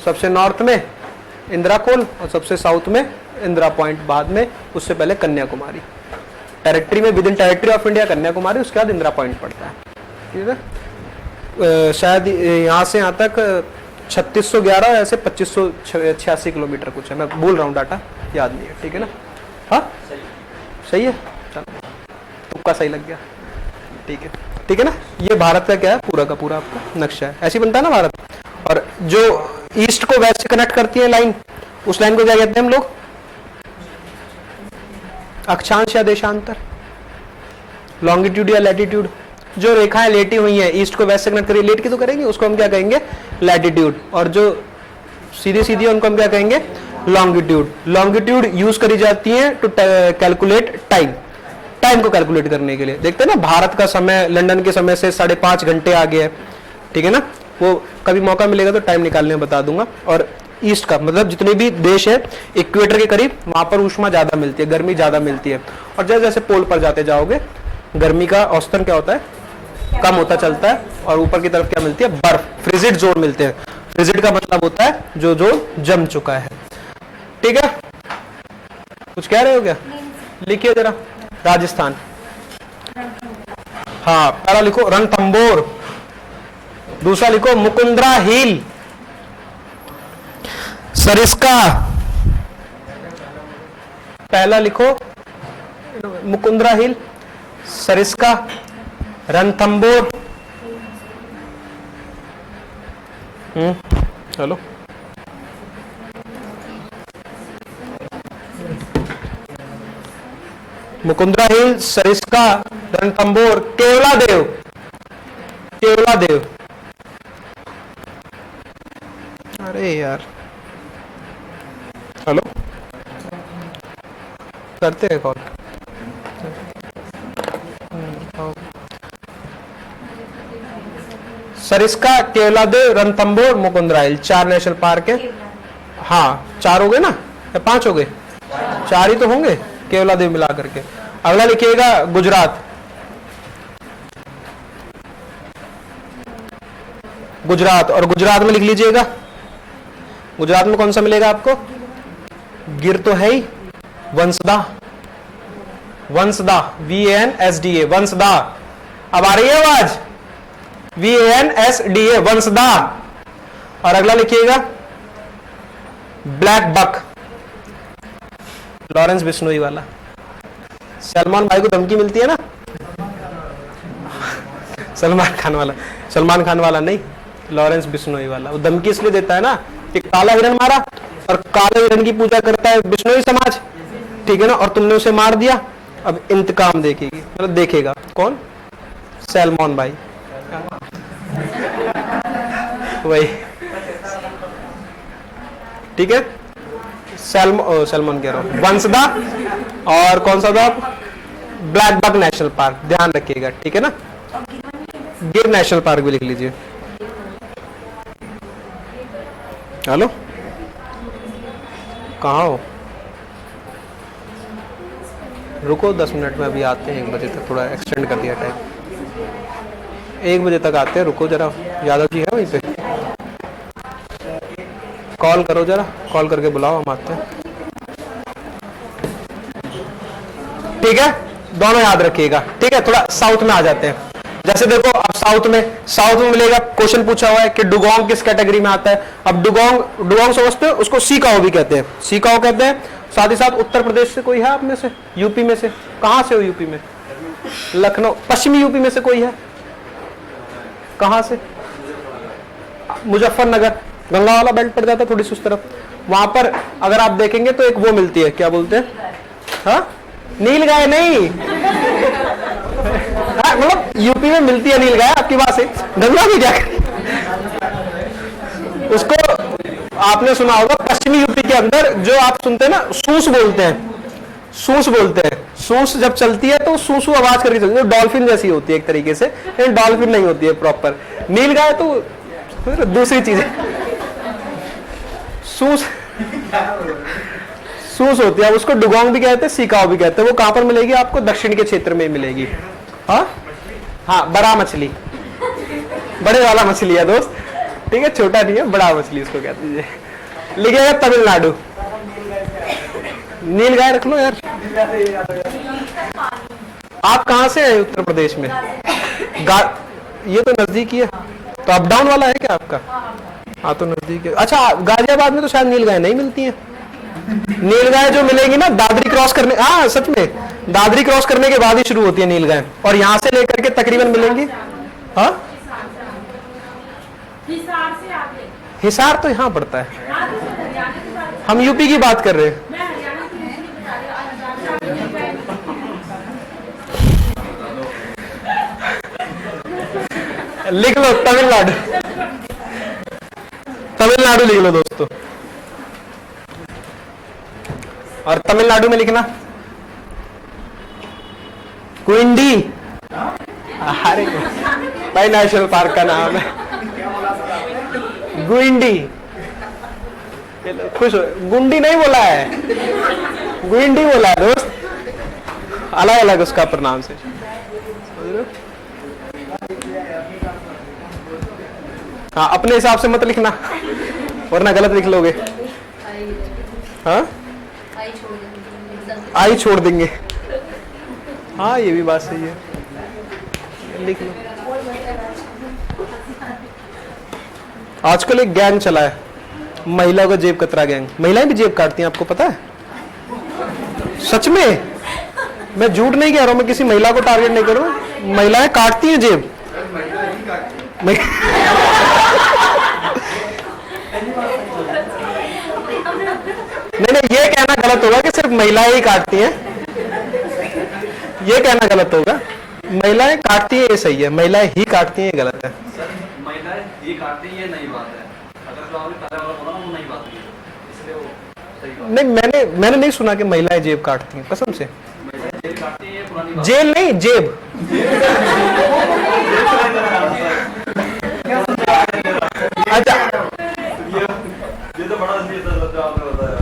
सबसे नॉर्थ में इंदिरा कोल, और सबसे साउथ में इंदिरा पॉइंट, बाद में उससे पहले कन्याकुमारी। टेरिटरी में, with in territory of India Kanyakumari, उसके बाद इंदिरा पॉइंट पड़ता है, ठीक है। शायद यहाँ से यहाँ तक 3611 ऐसे 2586 किलोमीटर कुछ है, मैं बोल रहा हूँ, डाटा याद नहीं है, ठीक है ना। हाँ सही है, तुक्का सही लग गया, ठीक है ना। ये भारत का क्या है, पूरा का पूरा आपका नक्शा है, ऐसे बनता है ना भारत। और जो ईस्ट को वेस्ट से कनेक्ट करती है लाइन, उस लाइन को क्या कहते हैं हम लोग, अक्षांश या देशांतर, लॉन्गिट्यूड या लैटिट्यूड। जो रेखाएं लेटी हुई हैं ईस्ट को वेस्ट से कनेक्ट करिए, लेट की तो करेंगे, उसको हम क्या कहेंगे, लैटिट्यूड। और जो सीधी सीधी है उनको हम क्या कहेंगे, लॉन्गिट्यूड। लॉन्गिट्यूड यूज करी जाती है टू कैलकुलेट टाइम को कैलकुलेट करने के लिए। देखते हैं ना, भारत का समय लंदन के समय से 5.5 घंटे आगे है, ठीक है ना। वो कभी मौका मिलेगा तो टाइम निकालने में बता दूंगा। और ईस्ट का मतलब जितने भी देश है इक्वेटर के करीब, वहां पर ऊष्मा ज्यादा मिलती है, गर्मी ज्यादा मिलती है। और जैसे जैसे पोल पर जाते जाओगे, गर्मी का औसतन क्या होता है, कम होता चलता है। और ऊपर की तरफ क्या मिलती है, बर्फ, फ्रिजिड जोन मिलते हैं। फ्रिजिड का मतलब होता है जो जम चुका है, ठीक है। कुछ कह रहे हो क्या, लिखिए जरा। राजस्थान, हाँ पहला लिखो रणथंबोर, दूसरा लिखो मुकुंदरा हिल, सरिस्का, पहला लिखो मुकुंदरा हिल, सरिस्का, रणथंबोर। चलो मुकुंदरा हिल, सरिस्का, रणथंबोर, केवलादेव, अरे यार हेलो, करते हैं कॉल। सरिस्का, केवलादेव, रणथंबोर, मुकुंदरा हिल, 4 नेशनल पार्क है। हाँ 4 हो गए ना, या 5 हो गए, 4 ही तो होंगे केवलादेव मिला करके। अगला लिखिएगा गुजरात। और गुजरात में लिख लीजिएगा, गुजरात में कौन सा मिलेगा आपको, गिर तो है ही, वंसदा, VANSDA, वंसदा। अब आ रही है आवाज, VANSDA, वंसदा। और अगला लिखिएगा ब्लैक बक, लॉरेंस बिश्नोई वाला। सलमान भाई को धमकी मिलती है ना, सलमान खान वाला नहीं, लॉरेंस बिश्नोई वाला। वो धमकी इसलिए देता है ना कि काला हिरन मारा और काले हिरन की पूजा करता है बिश्नोई समाज, ठीक है ना, और तुमने उसे मार दिया, अब इंतकाम देखेगी, मतलब देखेगा कौन, सलमान भाई, वही, ठीक है। सलमान कह रहा हूं, वंसदा, और कौन सा था, ब्लैक बक नेशनल पार्क, ध्यान रखिएगा, ठीक है ना। गिर नेशनल पार्क भी लिख लीजिए। हेलो, कहाँ हो, रुको 10 मिनट में अभी आते हैं, 1 बजे तक, थोड़ा एक्सटेंड कर दिया टाइम, 1 बजे तक आते हैं, रुको जरा। यादव जी है वहीं पे, कॉल करो जरा, कॉल करके बुलाओ, हम आते हैं, ठीक है। दोनों याद रखिएगा, ठीक है। थोड़ा साउथ में आ जाते हैं, जैसे देखो अब साउथ में मिलेगा, क्वेश्चन पूछा हुआ है कि डुगोंग किस कैटेगरी में आता है। अब डुगोंग समझते हो, उसको सीकाओ भी कहते हैं, सीकाओ कहते हैं। साथ ही साथ उत्तर प्रदेश से कोई है आप में से, यूपी में से, कहां से हो यूपी में, लखनऊ, पश्चिमी यूपी में से कोई है, कहां से, मुजफ्फरनगर, गंगा वाला बेल्ट पड़ जाता है थोड़ी सी उस तरफ, वहां पर अगर आप देखेंगे तो एक वो मिलती है, क्या बोलते हैं, हाँ, नील गाय नहीं, हाँ, मतलब यूपी में मिलती है नील गाय, आपकी बात है, गंगा भी क्या उसको आपने सुना होगा, पश्चिमी यूपी के अंदर जो आप सुनते हैं ना, सूस बोलते हैं, सूस बोलते हैं, सूस जब चलती है तो सूसू आवाज करके चलती है, डॉल्फिन जैसी होती है एक तरीके से, लेकिन डॉल्फिन नहीं होती है प्रॉपर। नील गाय तो दूसरी चीज है, सूस सूस होती है, उसको डुगोंग भी कहते हैं, सीकाओ भी कहते हैं। वो कहां पर मिलेगी आपको, दक्षिण के क्षेत्र में मिलेगी। हाँ, बड़ा मछली, बड़े वाला मछली है दोस्त, ठीक है, छोटा नहीं है, बड़ा मछली उसको कहते हैं। लिखिएगा तमिलनाडु, नील गाय रख लो यार। आप कहां से हैं उत्तर प्रदेश में, ये तो नजदीक ही है, तो अप डाउन वाला है क्या आपका, हाँ तो नजदीक है। अच्छा, गाजियाबाद में तो शायद नील गाय नहीं मिलती है, नील गाय जो मिलेगी ना दादरी क्रॉस करने, हाँ सच में, दादरी क्रॉस करने के बाद ही शुरू होती है नील गाय, और यहां से लेकर के तकरीबन मिलेंगी, हाँ, हिसार तो यहां पड़ता है, हम यूपी की बात कर रहे हैं। लिख लो तमिलनाडु, तमिलनाडु लिख लो दोस्तों, और तमिलनाडु में लिखना क्विंडी, अरे भाई नेशनल पार्क का नाम है गुइंडी, खुश हो, गुंडी नहीं बोला है, गुइंडी बोला है दोस्त, अलग अलग उसका प्रनाम से। हाँ, अपने हिसाब से मत लिखना वरना गलत लिख लोगे। हाँ, आई छोड़ देंगे, हाँ ये भी बात सही है, लिख लो। आजकल एक गैंग चला है, महिलाओं का जेब कतरा गैंग, महिलाएं भी जेब काटती हैं, आपको पता है, सच में, मैं झूठ नहीं कह रहा हूं, मैं किसी महिला को टारगेट नहीं करूं, महिलाएं काटती हैं जेब। नहीं, ये कहना गलत होगा कि सिर्फ महिलाएं ही काटती हैं, ये कहना गलत होगा, महिलाएं काटती है ये सही है, महिलाएं ही काटती हैं ये गलत है। महिलाएं ही काटती है ये नई बात है, अगर जो आपने पहले वाला बोला ना वो नई बात है, इसलिए वो सही बात नहीं, मैंने नहीं सुना कि महिलाएं जेब काटती हैं, कसम से, महिलाएं जेल काटती है ये पुरानी बात, जेल नहीं जेब, अच्छा ये तो बड़ा आपने बताया।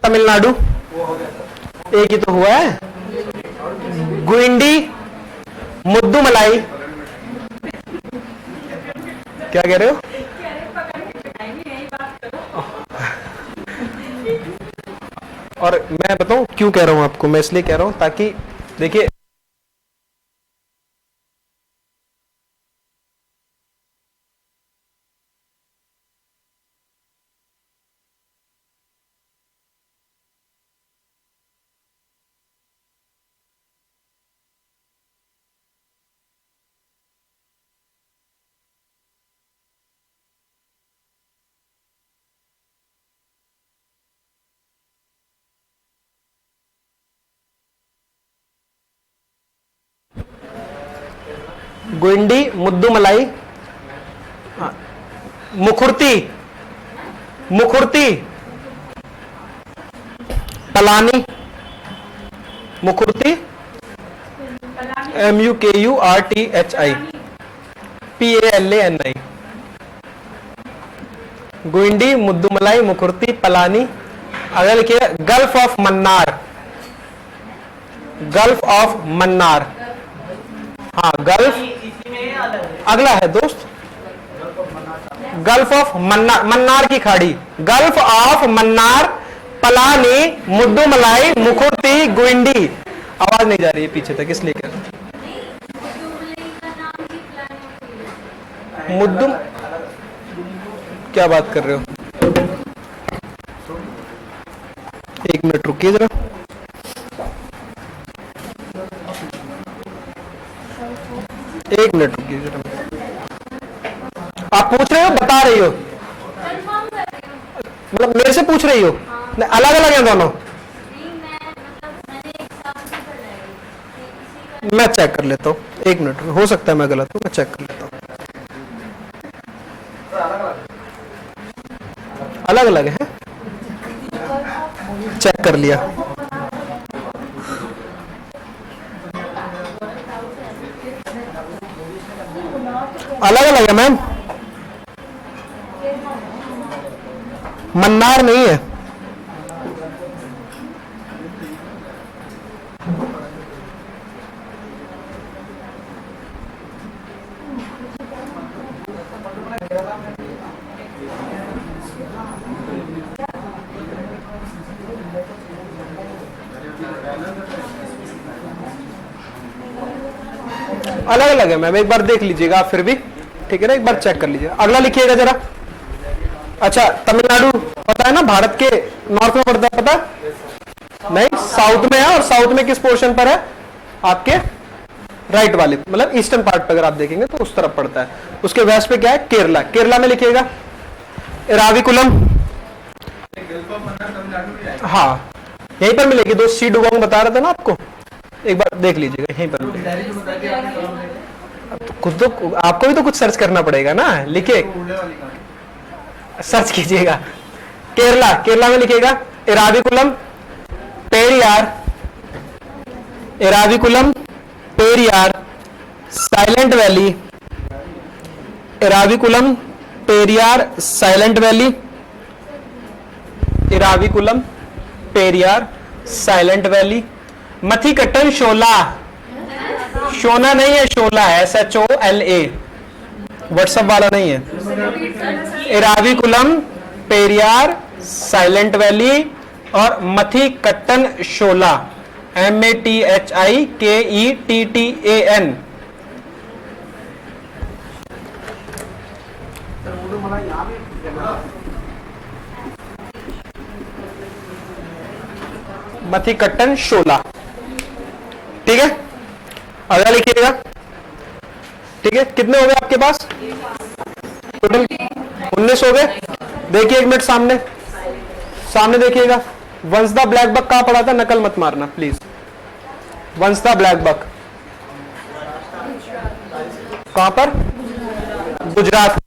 तमिलनाडु, एक ही तो हुआ है। गुइंडी, मुद्दुमलाई, क्या कह रहे हो? और मैं बताऊं क्यों कह रहा हूं आपको, मैं इसलिए कह रहा हूं ताकि देखिए गुइंडी, मुद्दुमलाई, मुखुर्ती, मुखुर्ती, पलानी, मुखुर्ती, MUKURTHI, PALANI, गुइंडी, मुद्दुमलाई, मुखुर्ती, पलानी। अगर लिखिए gulf of Mannar, gulf of Mannar, हाँ गल्फ, अगला है दोस्त, गल्फ ऑफ मन्नार, मन्नार की खाड़ी, गल्फ ऑफ मन्नार, पलानी, मुद्दुमलाई, मुखुर्ती, गुइंडी। आवाज नहीं जा रही है पीछे तक, इसलिए कह रहा हूं। मुद्दुम, क्या बात कर रहे हो? एक मिनट रुकिए जरा। एक मिनट रुकिए जरा। आप पूछ रहे हो, बता रही हो, मतलब मेरे से पूछ रही हो? नहीं, अलग अलग है दोनों। मैं चेक कर लेता हूँ, एक मिनट, हो सकता है मैं गलत हूँ, मैं चेक कर लेता हूँ। अलग अलग है, चेक कर लिया। अलग अलग है मैम, मन्नार नहीं है। अलग अलग है मैम, एक बार देख लीजिएगा आप फिर भी, ठीक है ना, एक बार चेक कर लीजिएगा। अगला लिखिएगा जरा। अच्छा, तमिलनाडु पता है ना, भारत के नॉर्थ में पड़ता है, पता नहीं, साउथ में है। और साउथ में किस पोर्शन पर है? आपके राइट वाले, मतलब ईस्टर्न पार्ट पर अगर आप देखेंगे तो उस तरफ पड़ता है। उसके वेस्ट पे क्या है? केरला। केरला में लिखिएगा एराविकुलम, हाँ यहीं पर मिलेगी। दोस्त सी डुगोंग बता रहे थे ना आपको, एक बार देख लीजिएगा, यहीं पर मिलेगी। तो खुद तो आपको भी तो कुछ सर्च करना पड़ेगा ना, लिखिए, सर्च कीजिएगा। केरला, केरला में लिखिएगा Eravikulam Periyar, Eravikulam Periyar silent valley, Eravikulam Periyar silent valley, Eravikulam Periyar silent valley. Mathikettan Shola, शोना नहीं है, शोला है, SHOLA, व्हाट्सएप वाला नहीं है। एराविकुलम पेरियार साइलेंट वैली और मथिकट्टन शोला, MATHIKETTAN। मथिकट्टन शोला, ठीक है। अगला लिखिएगा, ठीक है। कितने हो गए आपके पास टोटल? 19 हो गए। देखिए एक मिनट, सामने सामने देखिएगा। वंस द ब्लैक बक कहां पड़ा था? नकल मत मारना please. Once the black buck कहां पर? गुजरात।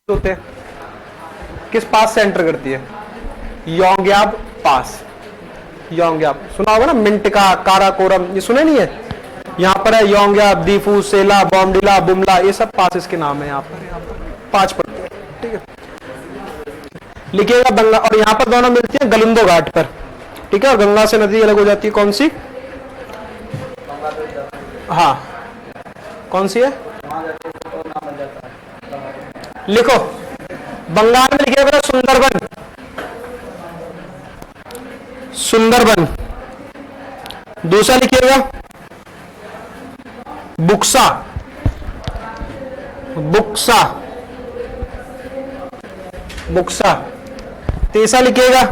होते हैं, किस पास से एंटर करती है? योंग्याब पास। योंग्याब सुना होगा ना, मिंटिका, काराकोरम, ये सुने नहीं है? यहाँ पर है योंग्याब, दीफू, सेला, बॉम्डिला, बुमला, ये सब पास के नाम है। यहाँ पर 5 पड़ते हैं, ठीक है। लिखिएगा बंगा, और यहाँ पर दोनों मिलती है गलिंदो घाट पर, ठीक है। और गंगा से नदी अलग हो जाती है, कौन सी? हाँ, कौन सी है? लिखो, बंगाल में लिखिएगा सुंदरबन। सुंदरबन। दूसरा लिखिएगा बुक्सा। बुक्सा। बुक्सा। तीसरा लिखिएगा